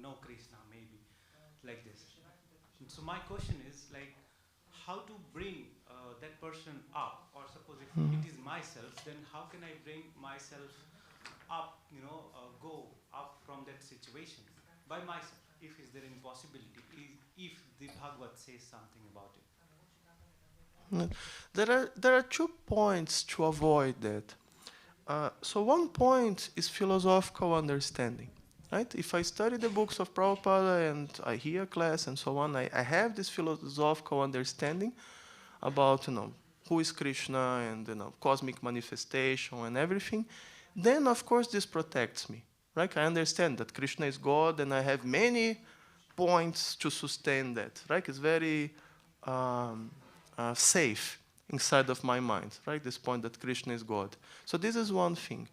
no Krishna, maybe, like this. And so my question is, like, how to bring that person up? Or suppose if it is myself, then how can I bring myself up, go up from that situation by myself? If is there any possibility, if the Bhagavad says something about it. There are 2 points to avoid that. So one point is philosophical understanding, right? If I study the books of Prabhupada and I hear a class and so on, I have this philosophical understanding about, who is Krishna and, cosmic manifestation and everything. Then, of course, this protects me, right? I understand that Krishna is God, and I have many points to sustain that, right? It's very safe inside of my mind, right? This point that Krishna is God. So this is one thing.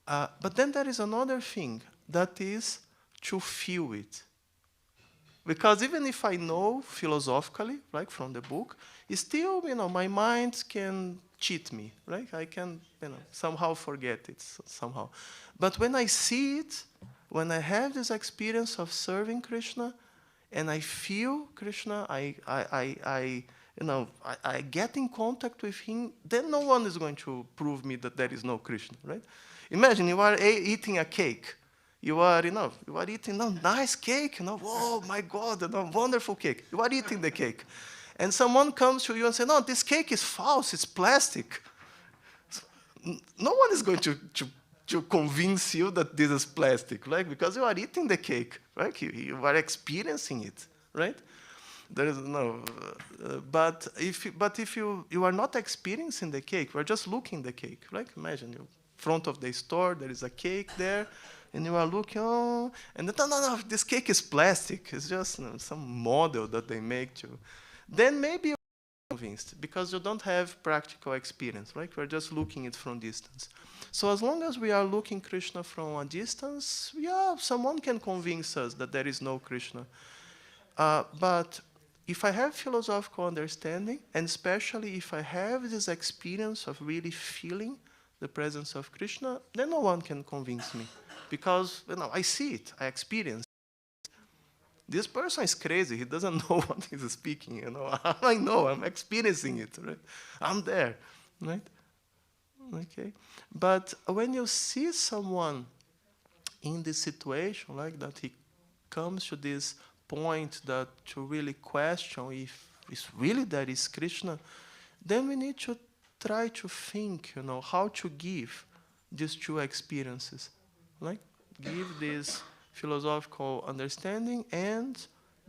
But then there is another thing, that is to feel it. Because even if I know philosophically, like from the book, it's still, my mind can cheat me, right? I can, somehow forget it, somehow. But when I see it, when I have this experience of serving Krishna, and I feel Krishna, I get in contact with him, then no one is going to prove me that there is no Krishna, right? Imagine you are eating a cake. You are eating a nice cake, oh my God, wonderful cake. You are eating the cake. And someone comes to you and says, no, this cake is false, it's plastic. No one is going to convince you that this is plastic, right? Because you are eating the cake, right? You are experiencing it, right? There is no, but if you are not experiencing the cake, you are just looking at the cake, right? Imagine you front of the store, there is a cake there, and you are looking, and then, no, this cake is plastic. It's just some model that they make to. Then maybe you're convinced, because you don't have practical experience, right? We're just looking it from distance. So as long as we are looking Krishna from a distance, someone can convince us that there is no Krishna. But if I have philosophical understanding, and especially if I have this experience of really feeling the presence of Krishna, then no one can convince me. Because I see it, I experience it. This person is crazy, he doesn't know what he's speaking, I know, I'm experiencing it, right? I'm there, right? Okay. But when you see someone in this situation like that, he comes to this point that to really question if it's really there is Krishna, then we need to try to think, how to give these 2 experiences. Like, give this philosophical understanding,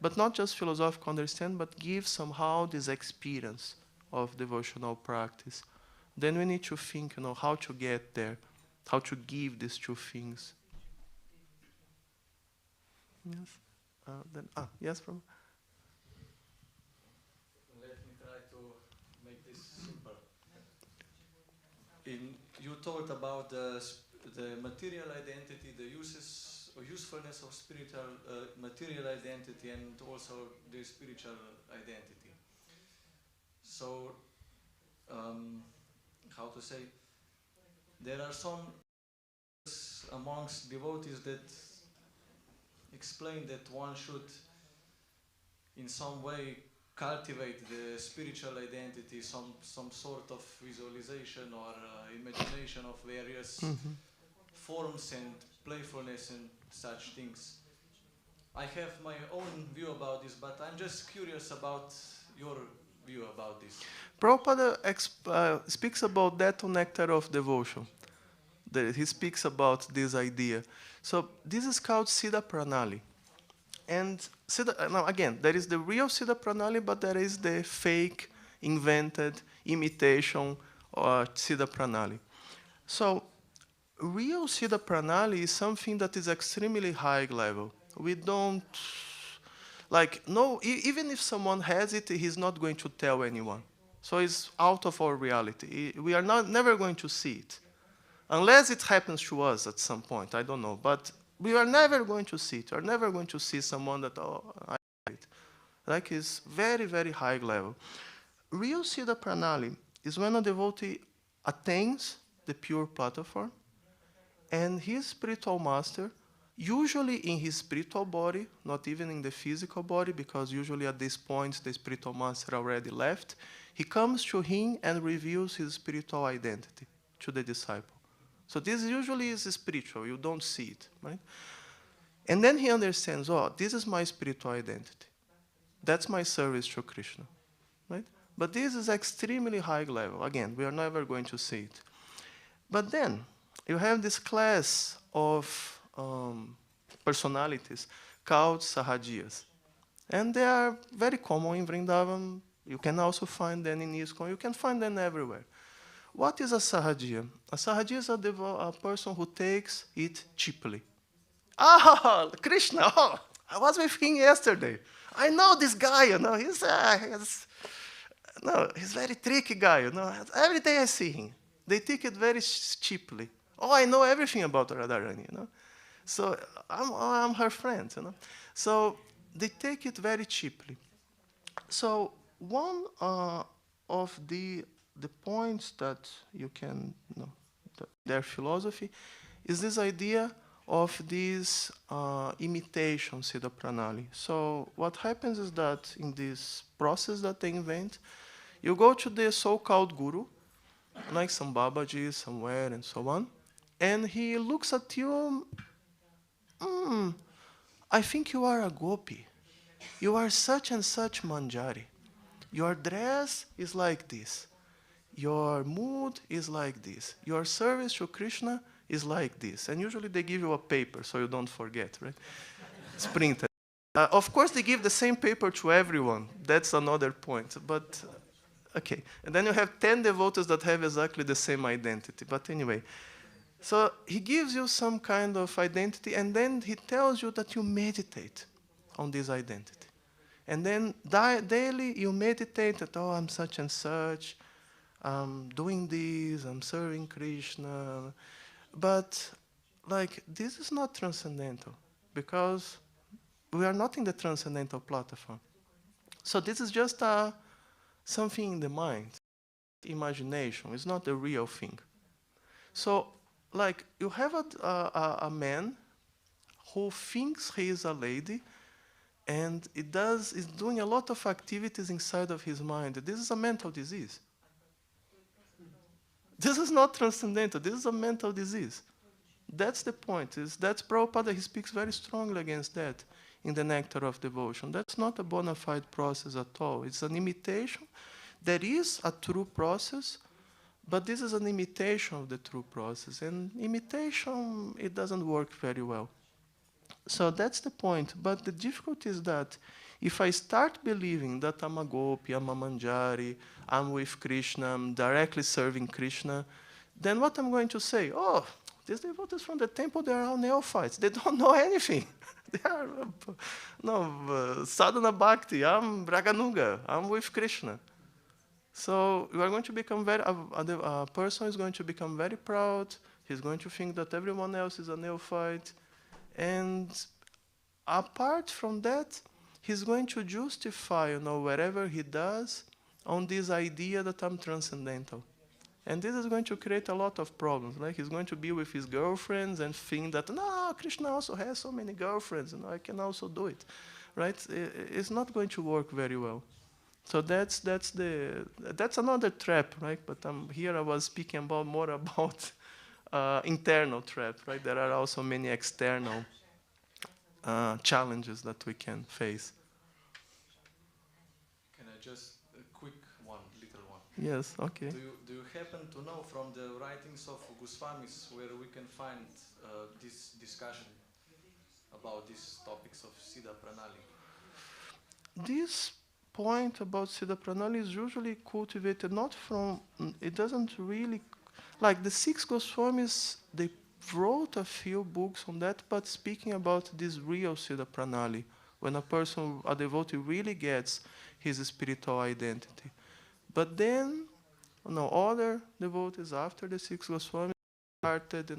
but not just philosophical understanding, but give somehow this experience of devotional practice. Then we need to think, how to get there, how to give these 2 things. Yes. Yes, from. Let me try to make this simple. You talked about the material identity, the uses or usefulness of spiritual material identity, and also the spiritual identity. So, how to say? There are some amongst devotees that explain that one should, in some way, cultivate the spiritual identity, some sort of visualization or imagination of various forms and playfulness and such things. I have my own view about this, but I'm just curious about your view about this. Prabhupada speaks about that on Nectar of Devotion. He speaks about this idea. So this is called Siddha Pranali. And now again, there is the real Siddha Pranali, but there is the fake, invented, imitation Siddha Pranali. So real Siddha Pranali is something that is extremely high level. We don't, even if someone has it, he's not going to tell anyone. So it's out of our reality. We are never going to see it. Unless it happens to us at some point, I don't know. But we are never going to see it. We are never going to see someone that, I have it. It's very, very high level. Real Siddha Pranali is when a devotee attains the pure platform, and his spiritual master, usually in his spiritual body, not even in the physical body, because usually at this point the spiritual master already left, he comes to him and reveals his spiritual identity to the disciple. So this usually is spiritual, you don't see it, right? And then he understands, this is my spiritual identity. That's my service to Krishna, right? But this is extremely high level. Again, we are never going to see it. But then you have this class of personalities called Sahajiyas. And they are very common in Vrindavan. You can also find them in ISKCON. You can find them everywhere. What is a Sahajiya? A Sahajiya is a person who takes it cheaply. Krishna, I was with him yesterday. I know this guy, he's very tricky guy, Every day I see him. They take it very cheaply. I know everything about Radharani, So I'm her friend, So they take it very cheaply. So one of the points that you can, their philosophy, is this idea of this imitation Siddha Pranali. So what happens is that in this process that they invent, you go to the so-called guru, like some Babaji somewhere and so on, and he looks at you, I think you are a gopi. You are such and such manjari. Your dress is like this. Your mood is like this. Your service to Krishna is like this. And usually they give you a paper so you don't forget, right? It's printed. Of course, they give the same paper to everyone. That's another point. But, okay. And then you have 10 devotees that have exactly the same identity. But anyway, so he gives you some kind of identity, and then he tells you that you meditate on this identity. And then daily you meditate that, I'm such and such, I'm doing this, I'm serving Krishna. But, this is not transcendental, because we are not in the transcendental platform. So this is just something in the mind, imagination. It's not the real thing. So, you have a man who thinks he is a lady, and is doing a lot of activities inside of his mind. This is a mental disease. This is not transcendental. This is a mental disease. That's the point. That's Prabhupada. He speaks very strongly against that in the Nectar of Devotion. That's not a bona fide process at all. It's an imitation. There is a true process, but this is an imitation of the true process. And imitation, it doesn't work very well. So that's the point. But the difficulty is that if I start believing that I'm a gopi, I'm a manjari, I'm with Krishna, I'm directly serving Krishna, then what I'm going to say? These devotees from the temple, they are all neophytes. They don't know anything. They are, sadhana bhakti, I'm Raganuga, I'm with Krishna. So you are going to become a person is going to become very proud. He's going to think that everyone else is a neophyte. And apart from that, he's going to justify, whatever he does on this idea that I'm transcendental. And this is going to create a lot of problems. He's going to be with his girlfriends and think that, no, Krishna also has so many girlfriends, I can also do it, right? It's not going to work very well. So that's another trap, right? But here I was speaking more about internal trap, right? There are also many external challenges that we can face. Can I just a quick one, little one? Yes, okay. Do you happen to know from the writings of Goswamis where we can find this discussion about these topics of Siddha Pranali? This point about Siddha Pranali is usually cultivated not from, it doesn't really, like the 6 Goswamis, they wrote a few books on that, but speaking about this real Siddha Pranali, when a devotee really gets his spiritual identity. But then, other devotees after the 6 Goswamis started,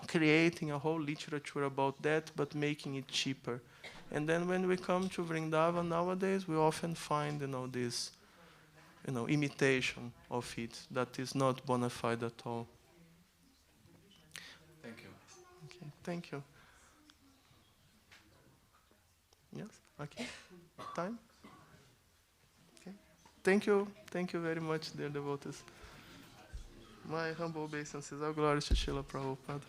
creating a whole literature about that, but making it cheaper. And then when we come to Vrindavan nowadays, we often find, this, imitation of it that is not bona fide at all. Thank you. Okay, thank you. Yes, okay. Time? Okay. Thank you very much, dear devotees. My humble obeisances. All glory to Srila Prabhupada.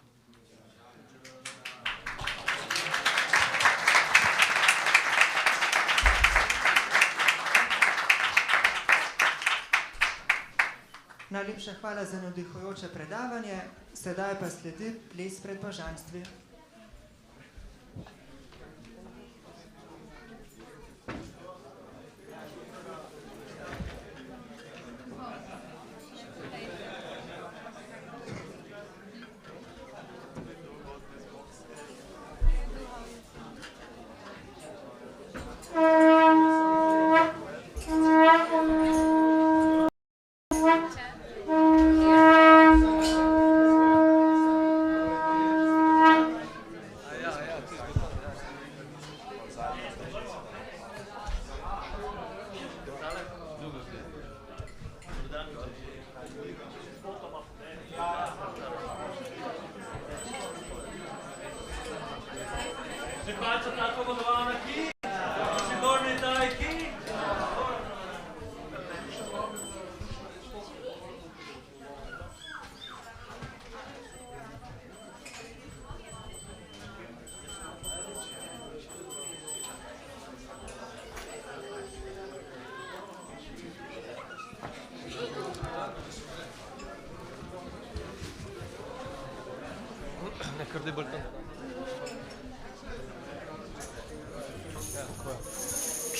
Najlepša hvala za navdihujoče predavanje, sedaj pa sledi ples pred božanstvi.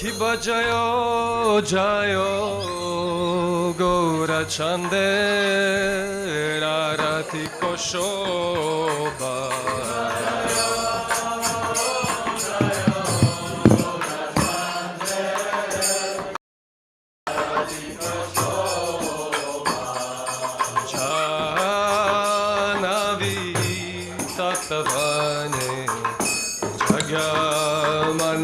Ki bajayo jayo Gaura Chande Rarati Koshoba Janavi Tattavane Jagamanalo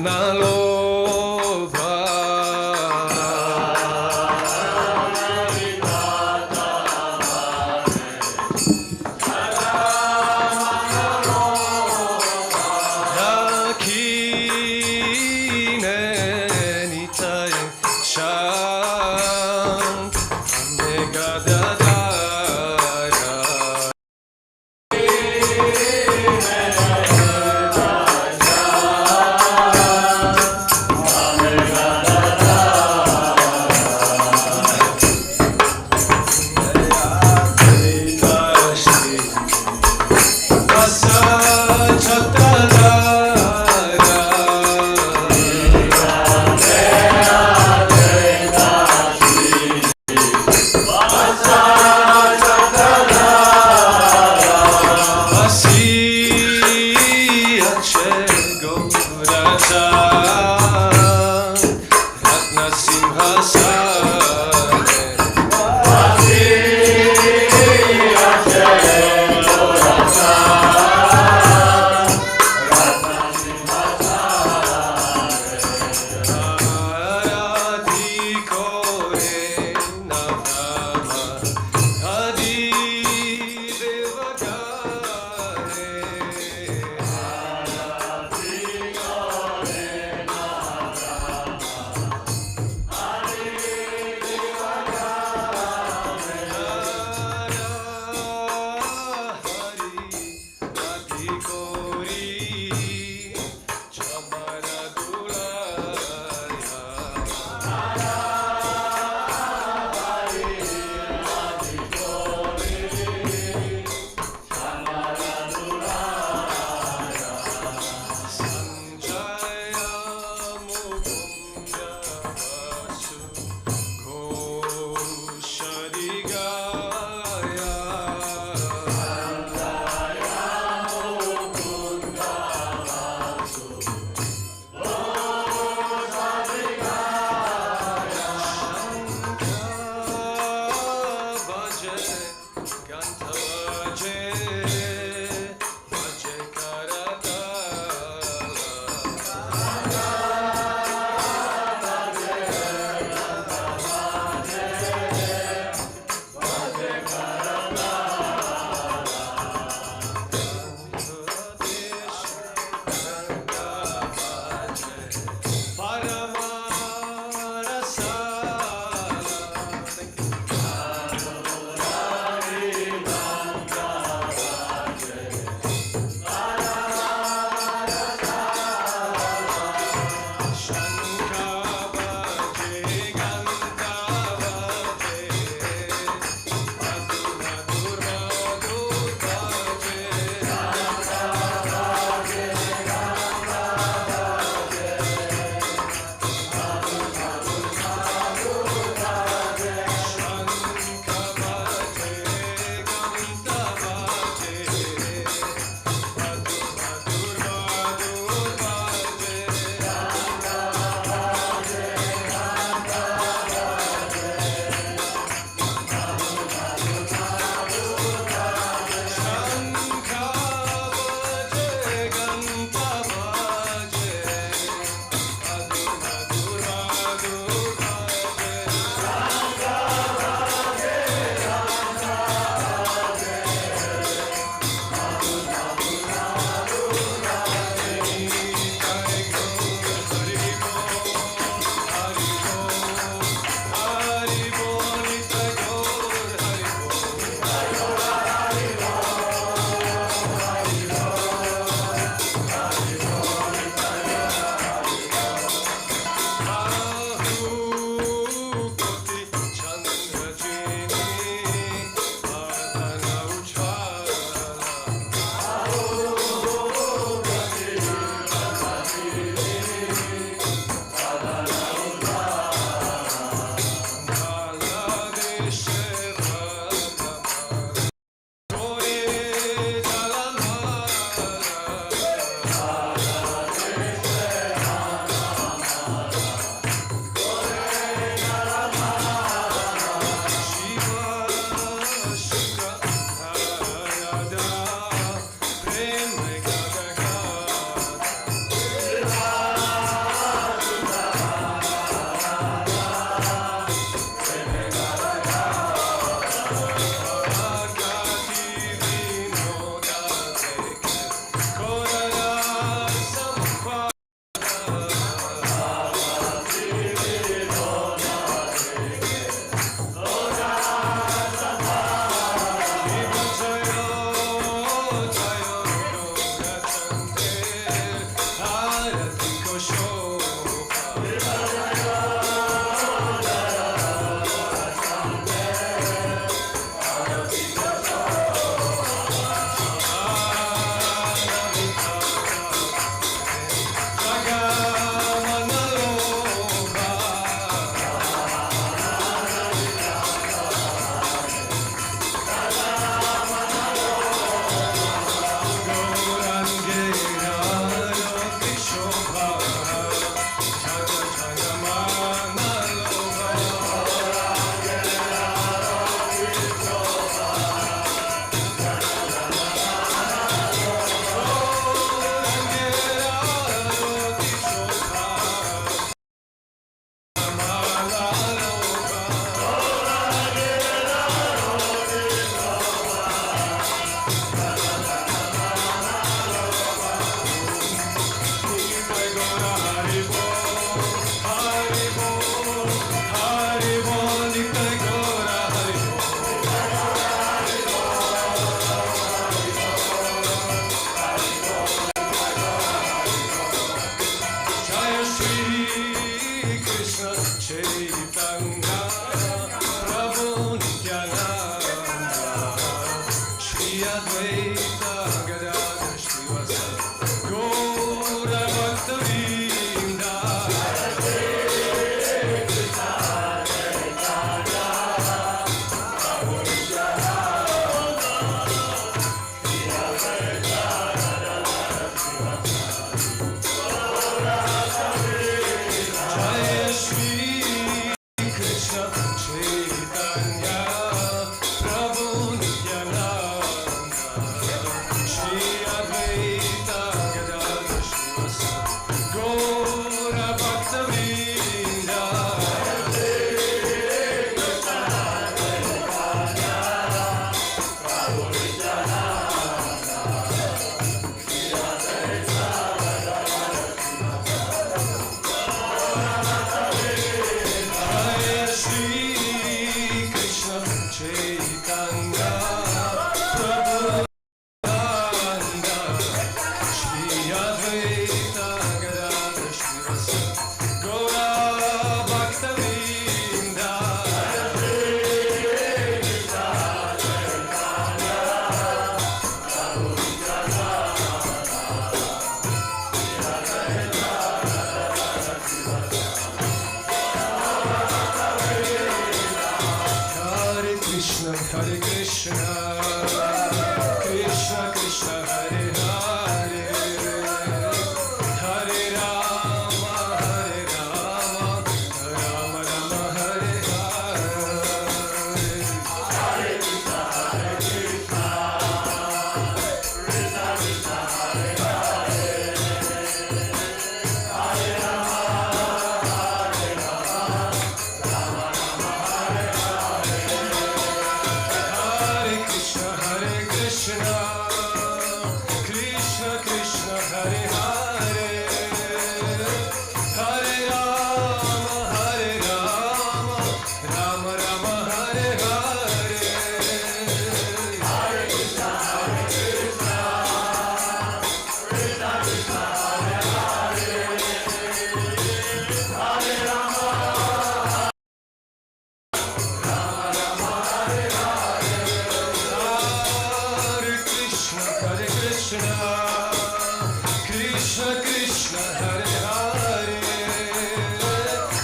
Krishna Krishna Hare Hare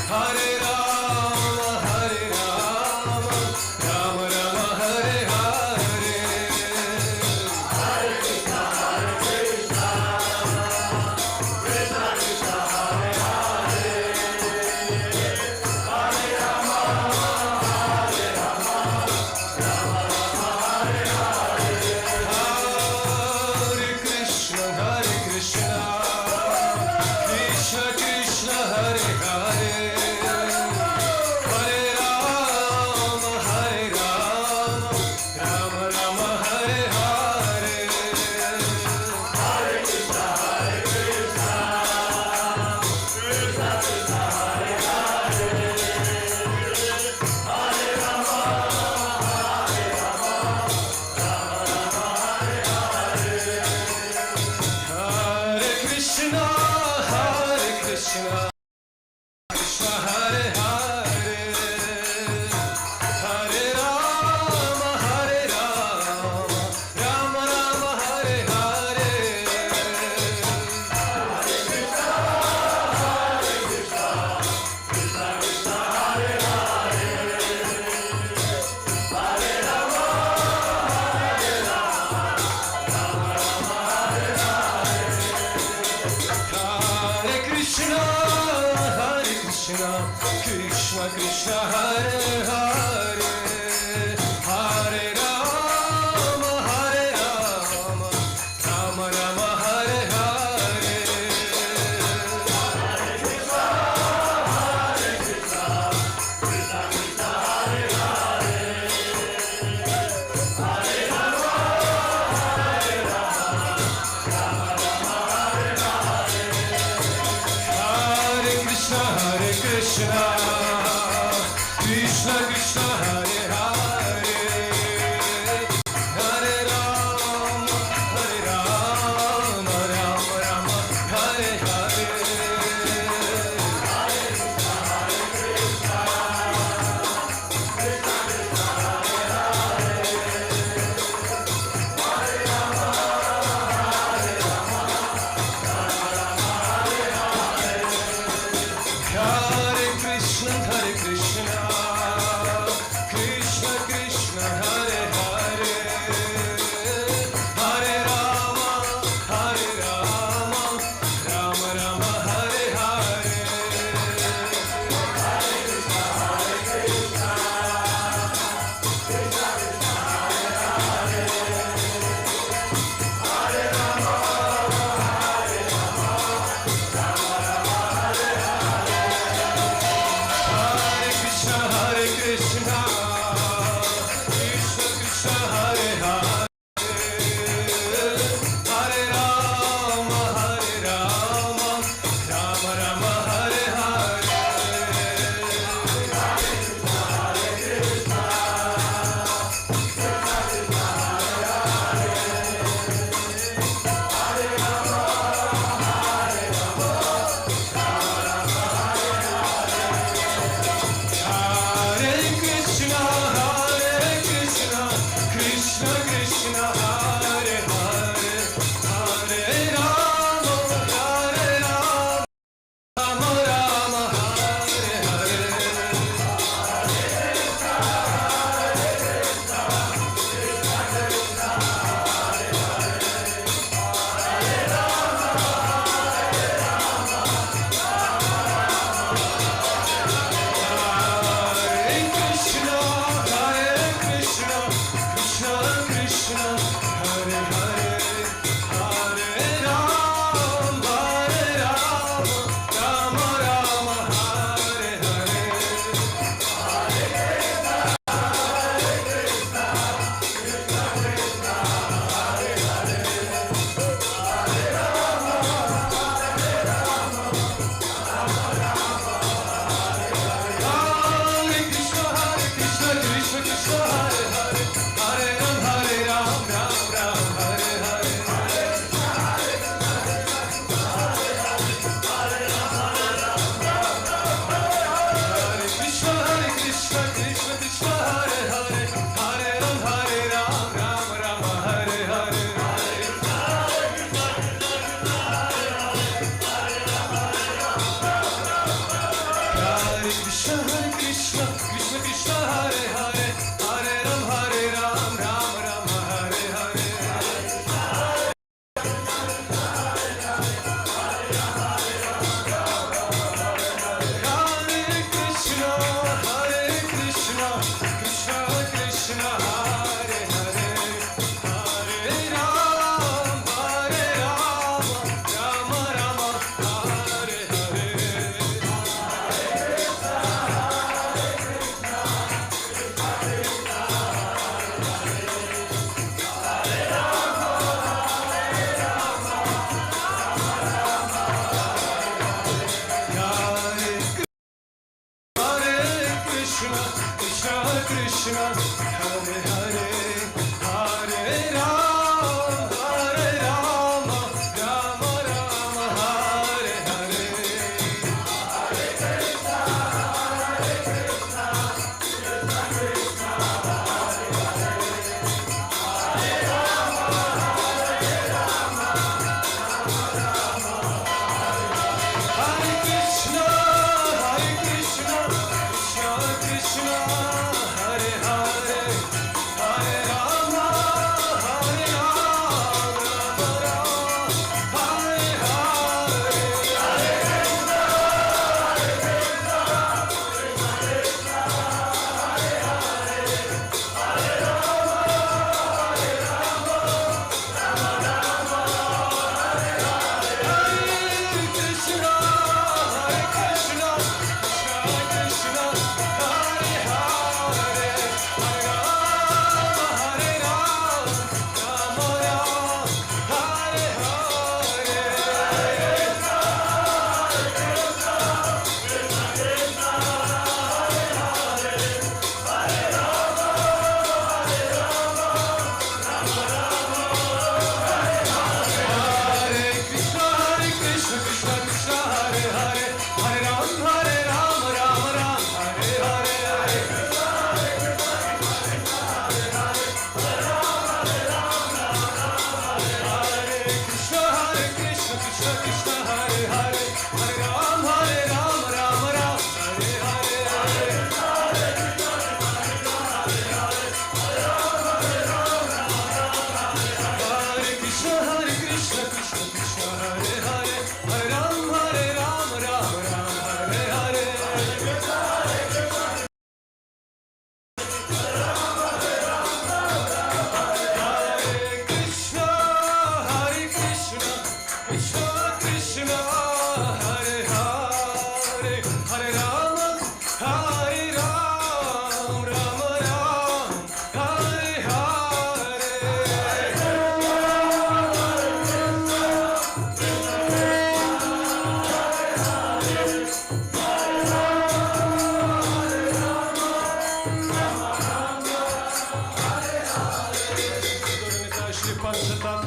Hare Rama Hare Rama Rama Rama Hare Hare Hare Krishna Krishna Krishna Hare Hare Hare Rama Hare Rama Rama Rama Hare Hare Hare Krishna Krishna Krishna Hare Hare Hare Rama Hare Rama Rama Rama Hare Hare Hare Krishna Krishna Krishna Hare Hare Hare Rama Hare Rama Rama Rama Hare Hare Hare Krishna Krishna Hare Hare Hare Rama Hare Rama Rama Rama Hare Hare Hare Krishna Krishna Krishna Hare Hare Hare Rama Hare Rama Rama Rama Hare Hare Hare Krishna Krishna Krishna Hare Hare Hare Rama Hare Rama Rama Rama Hare Hare Hare Krishna Krishna Krishna Hare Hare Hare Rama Hare Rama Rama Rama Hare Hare Hare Krishna Krishna Krishna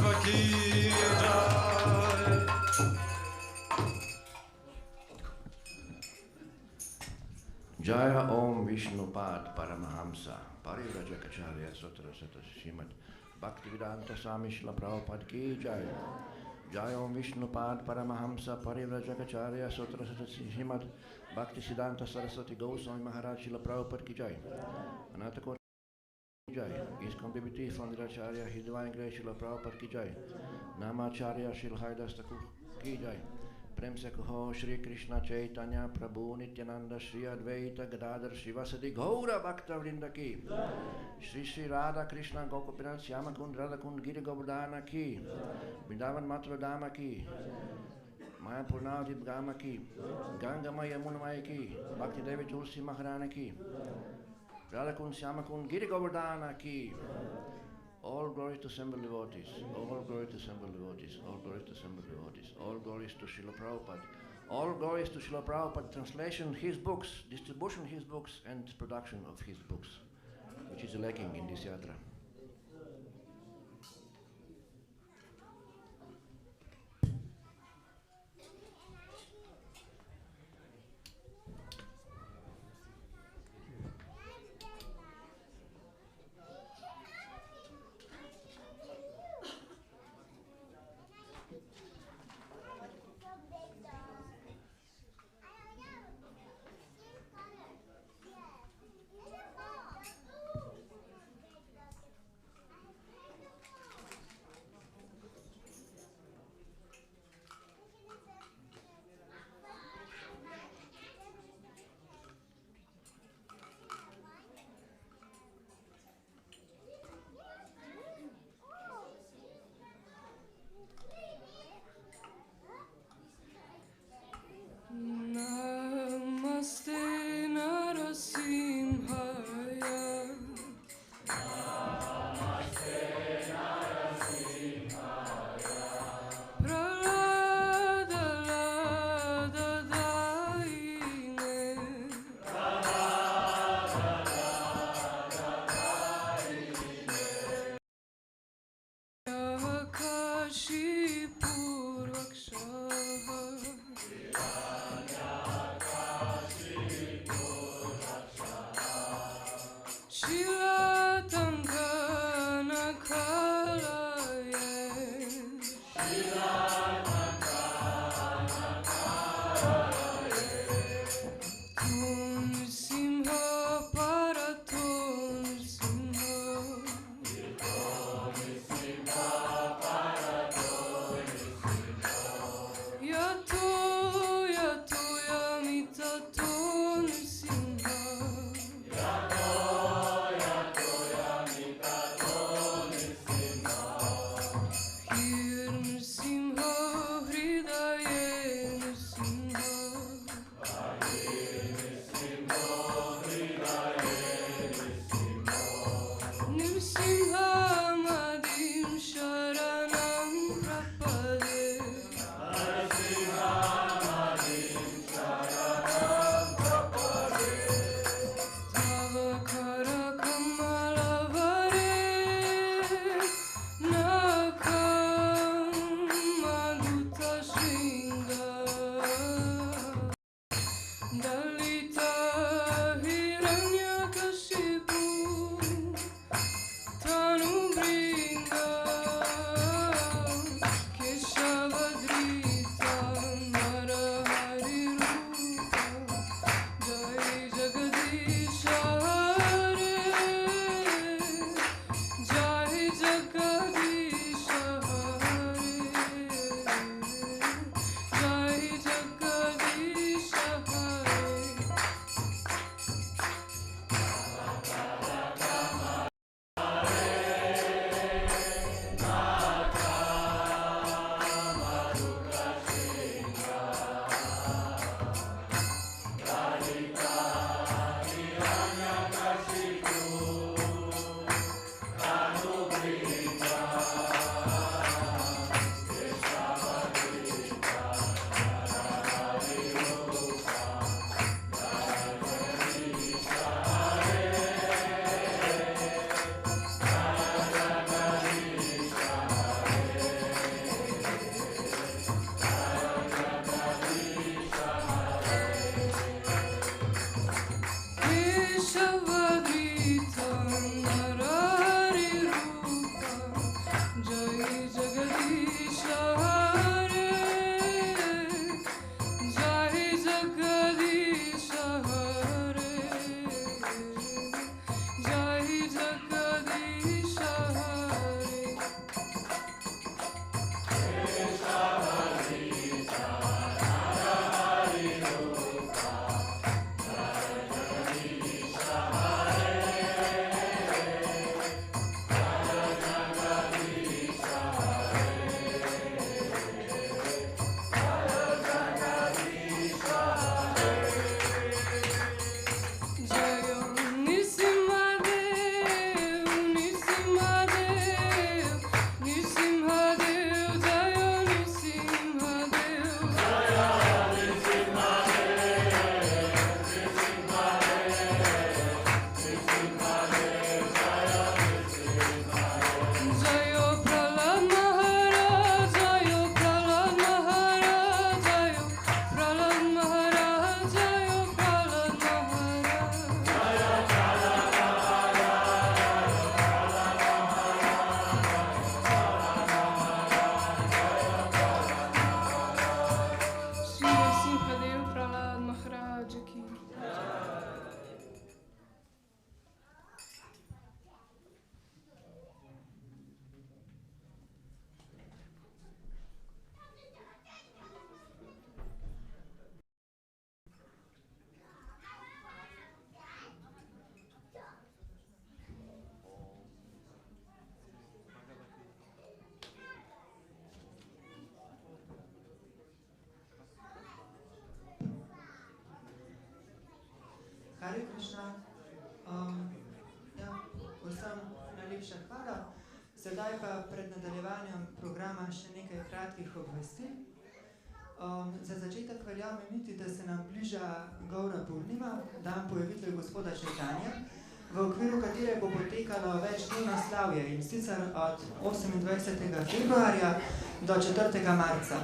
Dev ki jai. Jaya Om Vishnupad Paramahamsa Parivrajacharya Sutra Sata Srimad Bhaktivedanta Swami Srila Prabhupada ki jai. Jaya Om Vishnupad Paramahamsa Parivrajacharya Sutra Sata Srimad Bhaktisiddhanta Saraswati Goswami Maharaj Srila Prabhupada ki jai. Ananta Kota ki jai. ISKCON BBT Founderacharya His Divine Grace Srila Prabhupada ki jai. Namacharya Srila Haridas Thakur ki jai. प्रेम से कहो श्री कृष्ण चैतन्य प्रभु नित्यानंद श्री अद्वैत गदाधर शिवासदि गौर भक्त वृंद की श्री श्री राधा कृष्ण गोकुलनाथ श्याम कुंड राधा कुंड गिरि गोवर्धन की वृंदावन मातृ धाम की मायापुर नावदीप गाम की गंगामय यमुनामय की भक्ति देवी तुलसी महारानी की राधा कुंड श्याम कुंड गिरि गोवर्धन की. All glory to assembled devotees, all glory to assembled devotees, all glory to assembled devotees, all glories to Srila Prabhupada, all glories to Srila Prabhupada, translation his books, distribution his books, and production of his books, which is lacking in this yatra. Yato Krišna. Ja, vsem najlepša hvala. Sedaj pa pred nadaljevanjem programa še nekaj kratkih obvestil. Za začetek velja omeniti, da se nam bliža Gaura Purnima, dan pojavitve gospoda Caitanje, v okviru katere bo potekalo večdnevno slavje, in sicer od 28. februarja do 4. marca.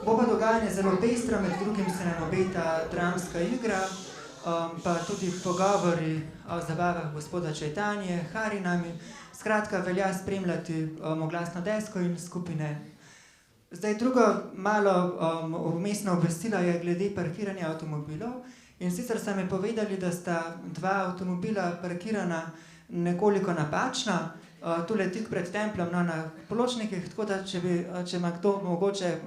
Bo pa dogajanje zelo pestro, med drugim se nam obeta dramska igra, pa tudi pogovori o zabavah gospoda Caitanje, harinami. Skratka, velja spremljati oglasno desko in skupine. Zdaj, drugo malo vmesno obvestilo je glede parkiranja avtomobilov. In sicer so mi povedali, da sta dva avtomobila parkirana nekoliko napačno, tule tik pred templom, no, na pločnikih, tako da če ima kdo mogoče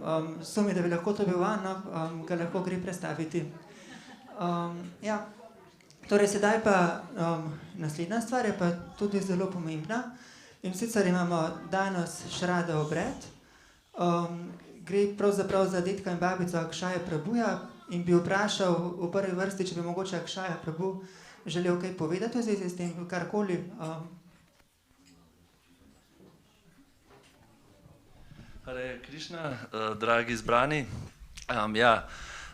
sumi, da bi lahko to bil on, ga lahko gre prestaviti. Ja. Torej, sedaj pa naslednja stvar je pa tudi zelo pomembna. In sicer imamo danes šrada obred. Gre pravzaprav za dedka in babico Akšaja Prabuja in bi vprašal v prvi vrsti, če bi mogoče Akšaja Prabu želel kaj povedati v zvezi s tem, karkoli. Hare Krišna, dragi izbrani. Ja,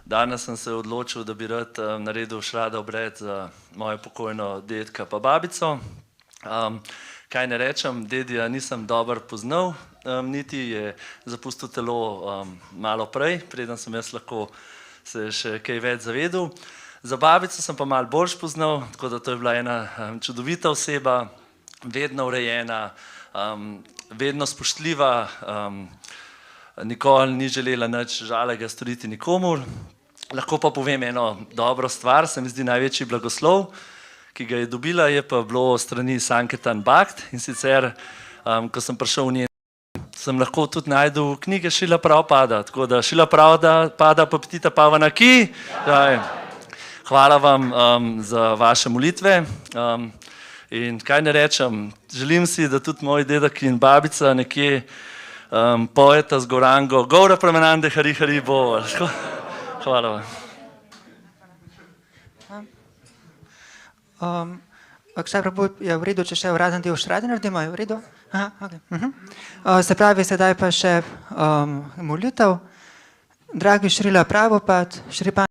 danes sem se odločil, da bi rad naredil šrada obred za mojo pokojno dedka pa babico. Kaj ne rečem, dedija nisem dobro poznal, niti je zapustil telo malo prej, preden sem jaz lahko se še kaj več zavedel. Za babico sem pa malo bolj poznal, tako da to je bila ena čudovita oseba, vedno urejena, vedno spoštljiva, nikoli ni želela nič žalega storiti nikomur. Lahko pa povem eno dobro stvar, se mi zdi največji blagoslov, ki ga je dobila, je pa bilo strani Sankirtan Bhakt, in sicer, ko sem prišel v njen, sem lahko tudi najdel knjige Šrila Prabhupada, tako da Šrila Prabhupada pa Petita Pavana Ki. Hvala vam za vaše molitve in kaj ne rečem, želim si, da tudi moj dedek in babica nekje pojeta z Gorango Gaura Pramanande Hari Hari Bo. Hvala vam. Akšaj Prabhu, je v redu, če še uraden del šrade naredimo, je v redu? Aha, okay. Se pravi, sedaj pa še molitev. Dragi Šrila Prabhupad, Šripan,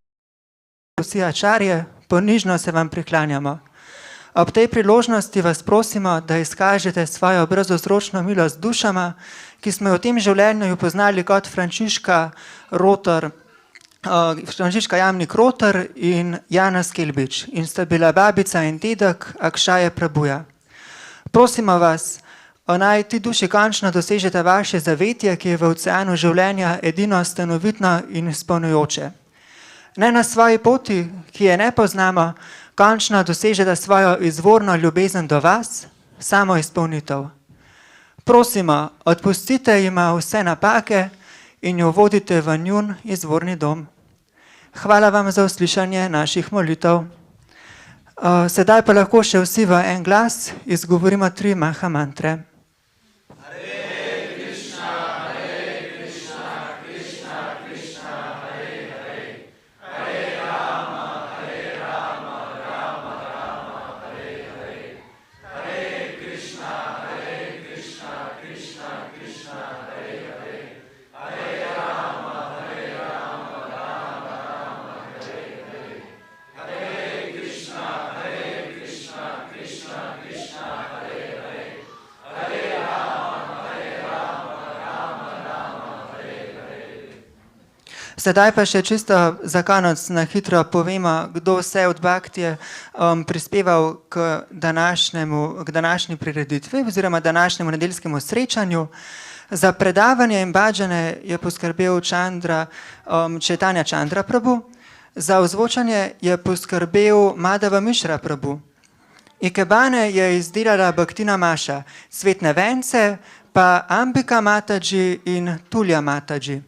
vsi ačarje, ponižno se vam priklanjamo. Ob tej priložnosti vas prosimo, da izkažete svojo brezvzročno milost dušama, ki smo jo v tem življenju poznali kot Frančiška Jamnik Rotar in Jana Skelbič in sta bila babica in dedek Akšaja Prabuja. Prosimo vas, naj ti duši končno dosežete vaše zavetje, ki je v oceanu življenja edino stanovitno in izpolnjujoče. Naj na svoji poti, ki je ne poznamo, končno dosežete svojo izvorno ljubezen do vas, samo izpolnitev. Prosimo, odpustite jima vse napake in jo vodite v njun izvorni dom. Hvala vam za uslišanje naših molitev. Sedaj pa lahko še vsi v en glas izgovorimo 3 maha mantre. Hare Krišna, Hare Krišna, Krišna Krišna, Hare Hare. Hare Rama, Hare Rama, Rama Rama, Hare Hare. Hare Krišna, Hare Krišna, Krišna Krišna, Hare Hare. Hare Rama, Hare Rama, Rama Rama, Hare Hare. Hare Krišna, Hare Krišna, Krišna Krišna, Hare Hare. Hare Rama, Hare Rama, Rama Rama, Hare Hare. Sedaj pa še čisto za konec na hitro povemo, kdo vse od Bhakt je prispeval k današnji prireditvi oziroma današnjemu nedeljskemu srečanju. Za predavanje in bhajane je poskrbel Caitanya Candra Prabhu, za ozvočanje je poskrbel Madhava Mishra Prabhu. Ikebane je izdelala Bhaktina Maša, cvetne vence pa Ambika Mataji in Tulja Mataji.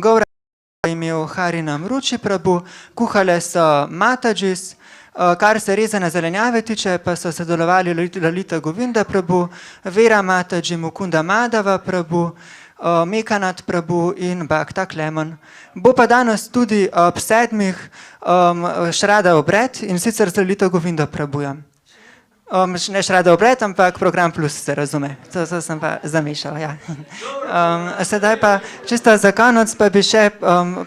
Gaura je imel Harinam Ruči Prabhu, kuhale so Matajis, kar se rezane zelenjave tiče, pa so sodelovali Lalita Govinda Prabhu, Vera Mataji, Mukunda Madhava Prabhu, Mekanat Prabhu in Bhakta Klemen. Bo pa danes tudi ob 7 šrada obred in sicer z Lalito Govindo Prabhuja. Ne šrada obred, ampak program plus se razume. To sem pa zamešal, ja. Sedaj pa čisto za konec pa bi še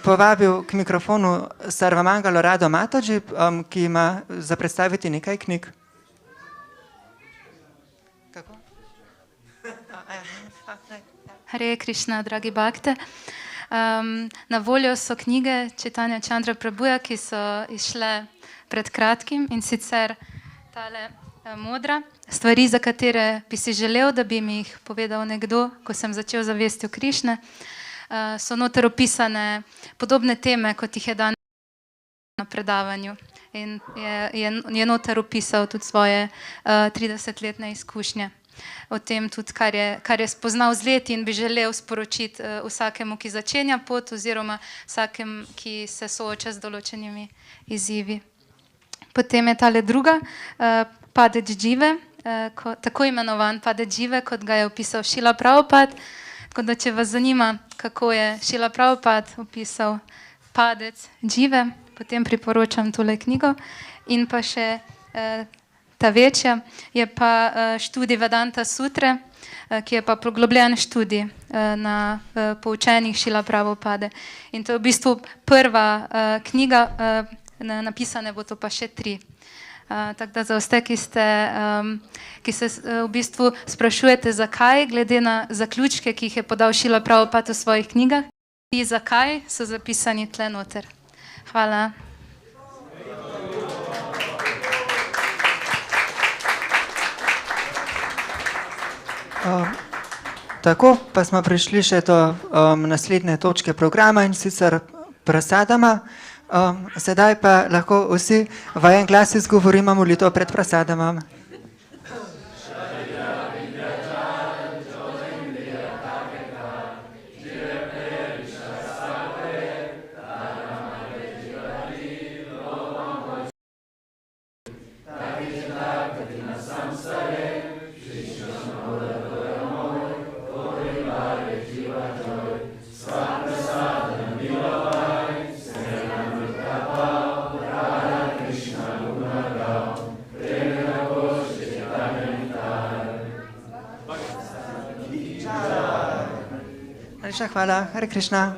povabil k mikrofonu Sarvamangalo Rado Mataji, ki ima za predstaviti nekaj knjig. Kako? Hare Krišna, dragi bakte. Na voljo so knjige Caitanya Candra Prabhuja, ki so izšle pred kratkim, in sicer tale modra, stvari, za katere bi si želel, da bi mi jih povedal nekdo, ko sem začel zavesti o Krišne. So noter opisane podobne teme, kot jih je danes na predavanju. In je noter opisal tudi svoje 30-letne izkušnje. O tem tudi, kar je spoznal z leti in bi želel sporočiti vsakemu, ki začenja pot, oziroma vsakemu, ki se sooča z določenimi izzivi. Potem je tale druga, Padec žive, tako imenovan Padec žive, kot ga je opisal Šrila Prabhupada. Tako da, če vas zanima, kako je Šrila Prabhupada opisal padec žive, potem priporočam tole knjigo. In pa še ta večja je pa študij Vedanta sutre, ki je pa poglobljen študij na poučenih Šrila Prabhupade. In to je v bistvu prva knjiga, napisane bo to pa še 3. Tako da za vse, ki se v bistvu sprašujete, zakaj, glede na zaključke, ki jih je podal Šrila Prabhupada v svojih knjigah, in zakaj so zapisani tle noter. Hvala. Tako, pa smo prišli še do naslednje točke programa, in sicer prasadama. Sedaj pa lahko vsi v en glas izgovorimo molitev pred prasadama. Hvala, Hare Krišna.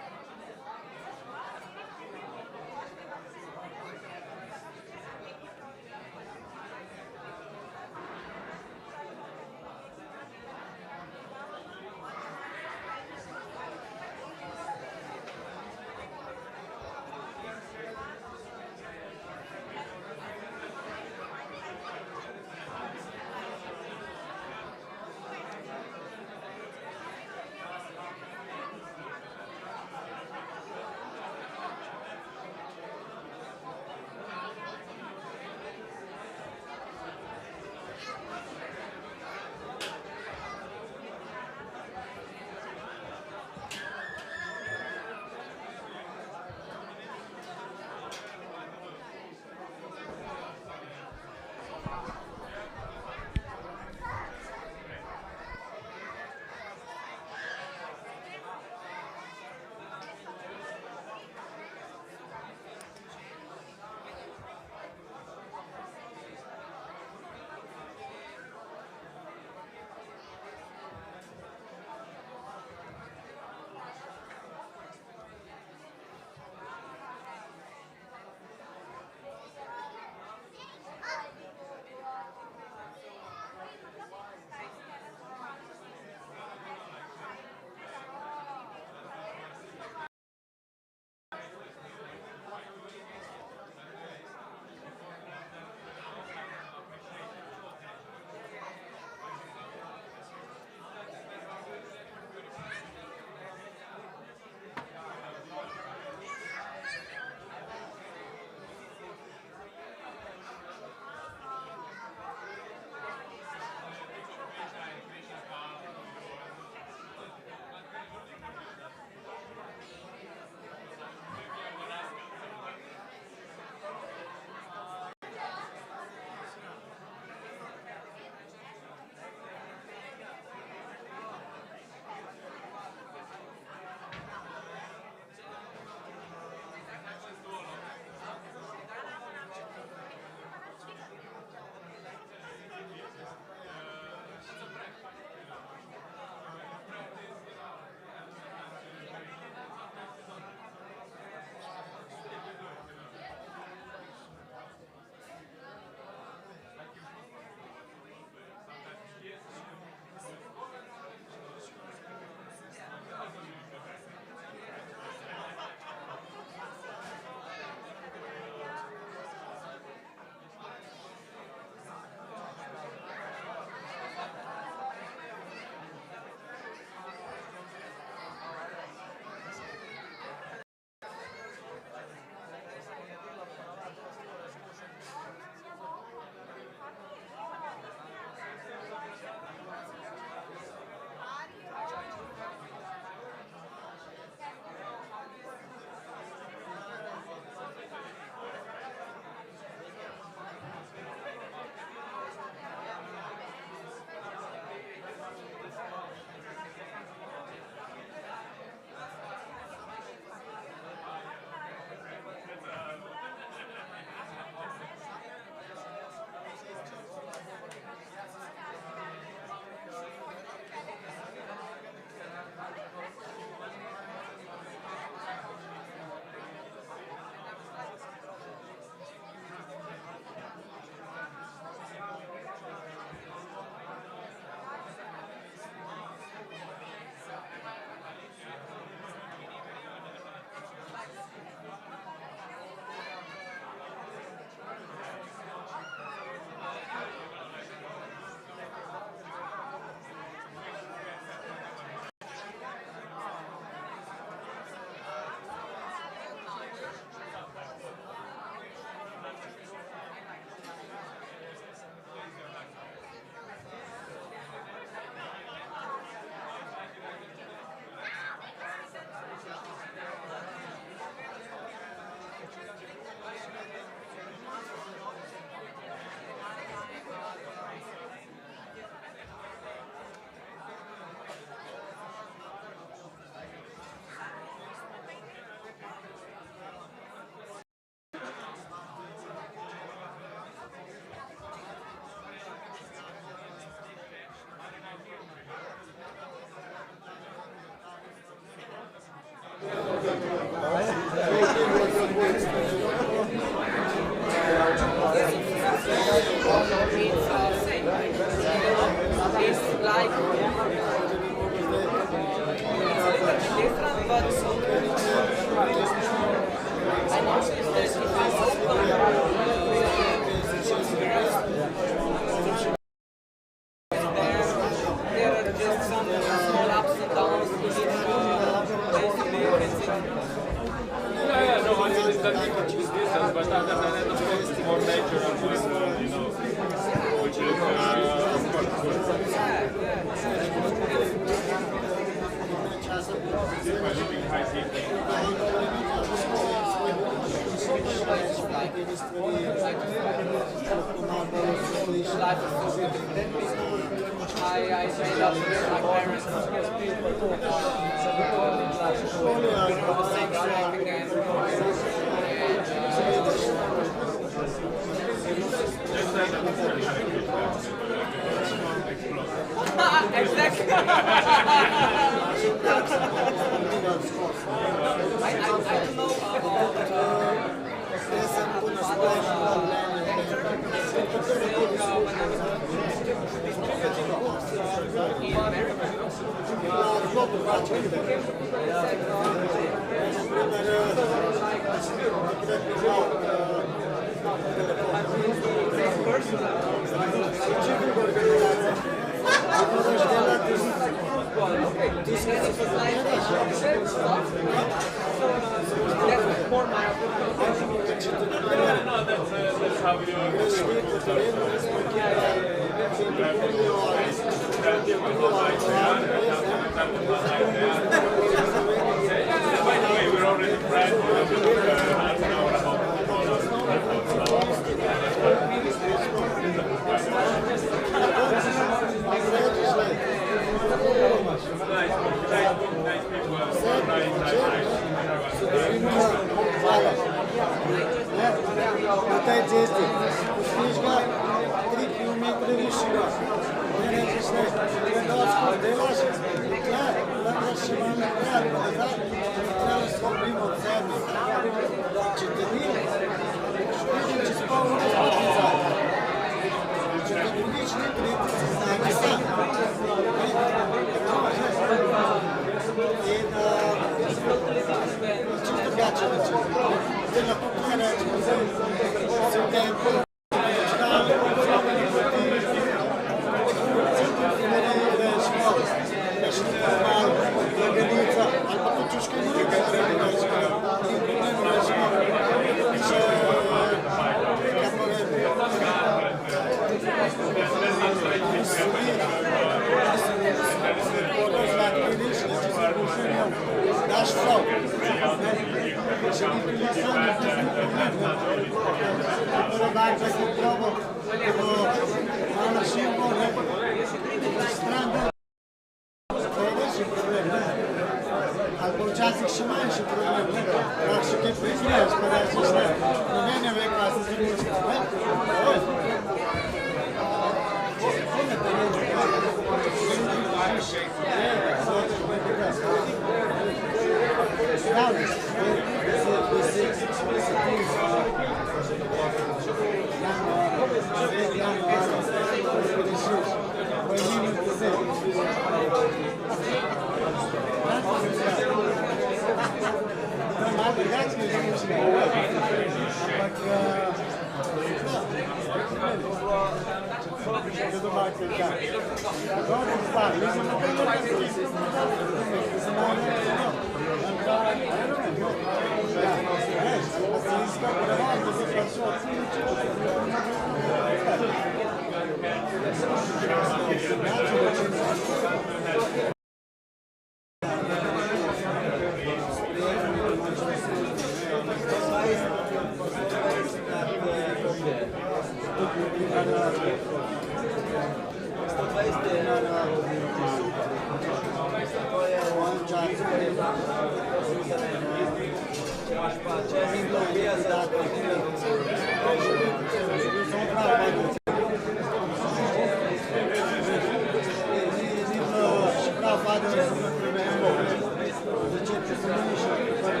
Začeti se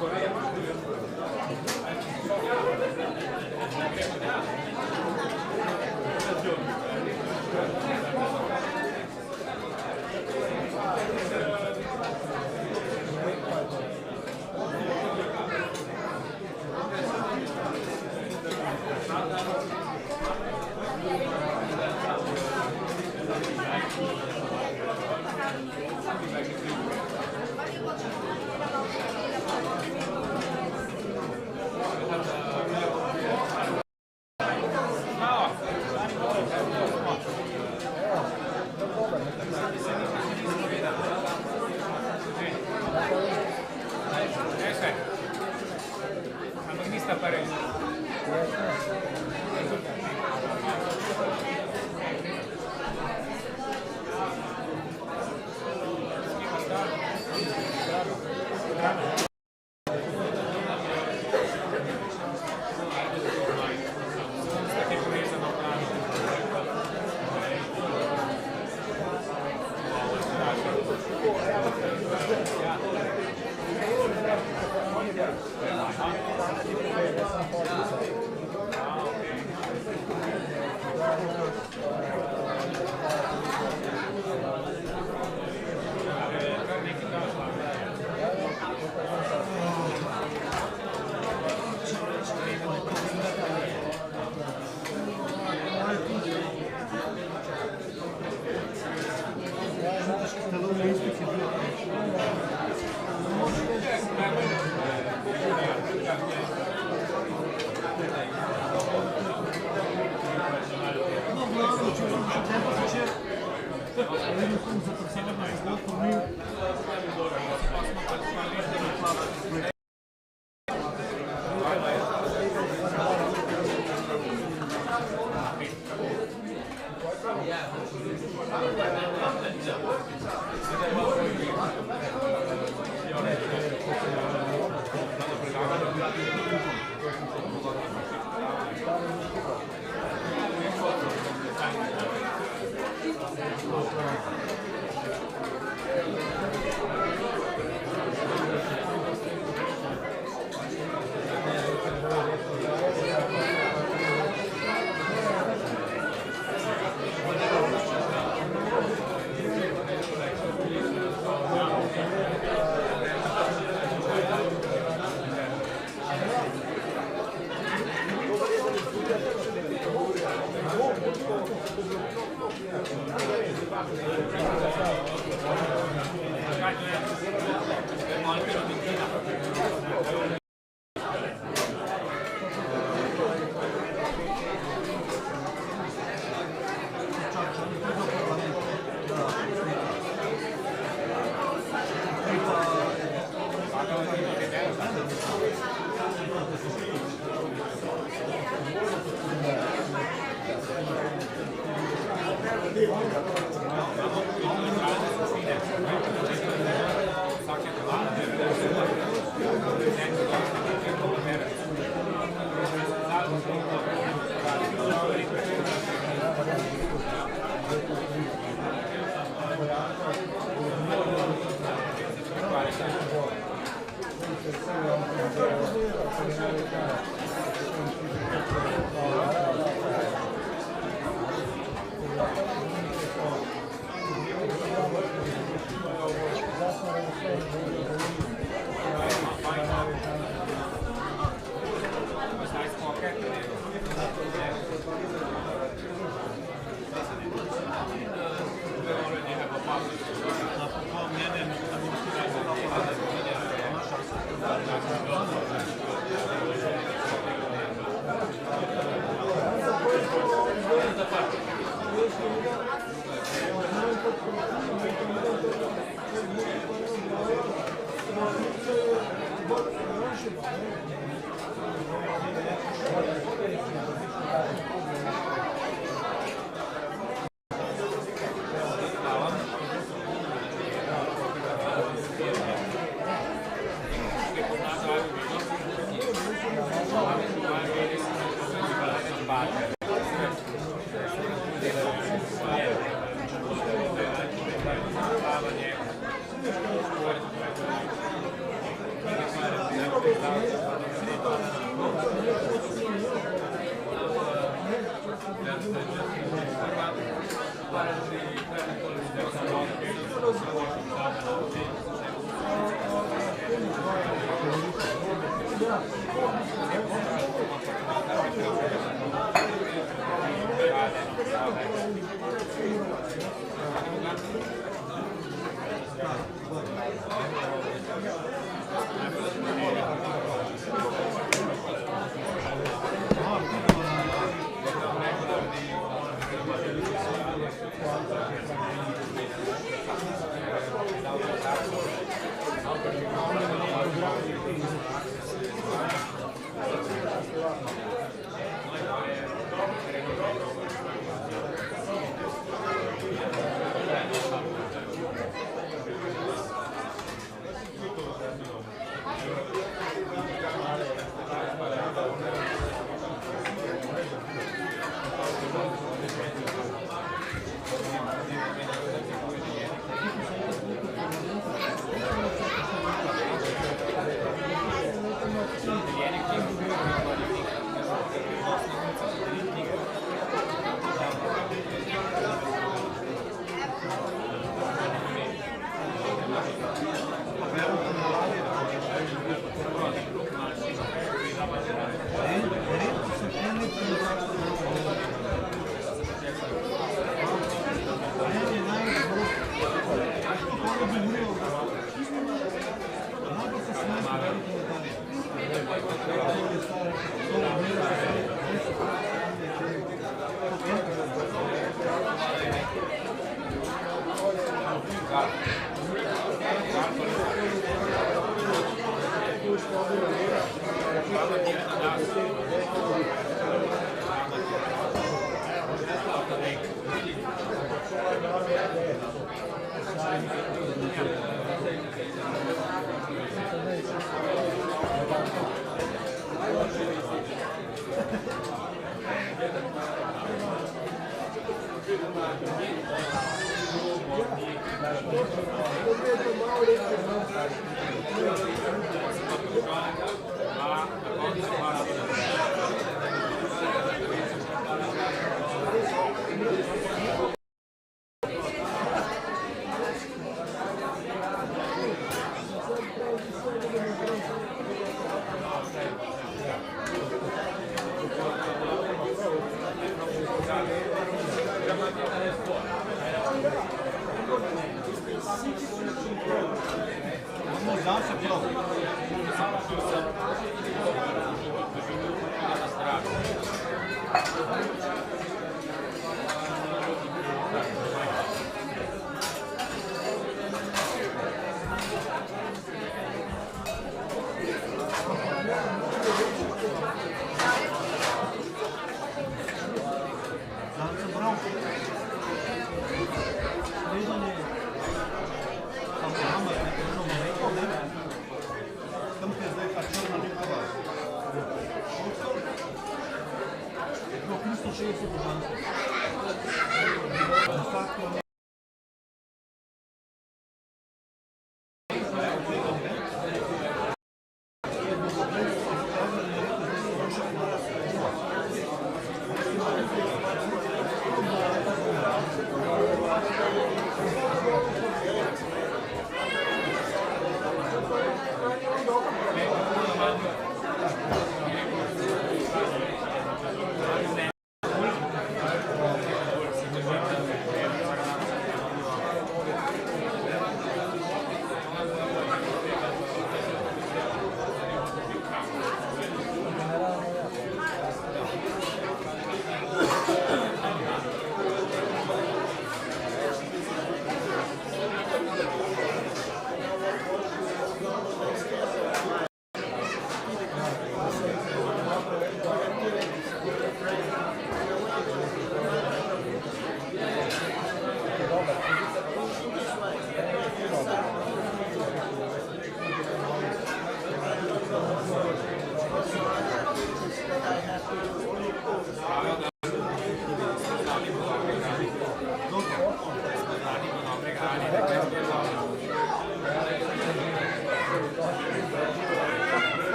Predavanje.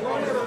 Ja,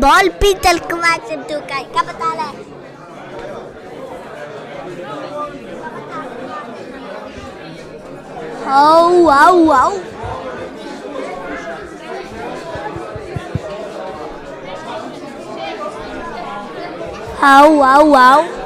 Bol pitel kmačem tukaj, kaj pa tale? Au, au, au. Au, au, au.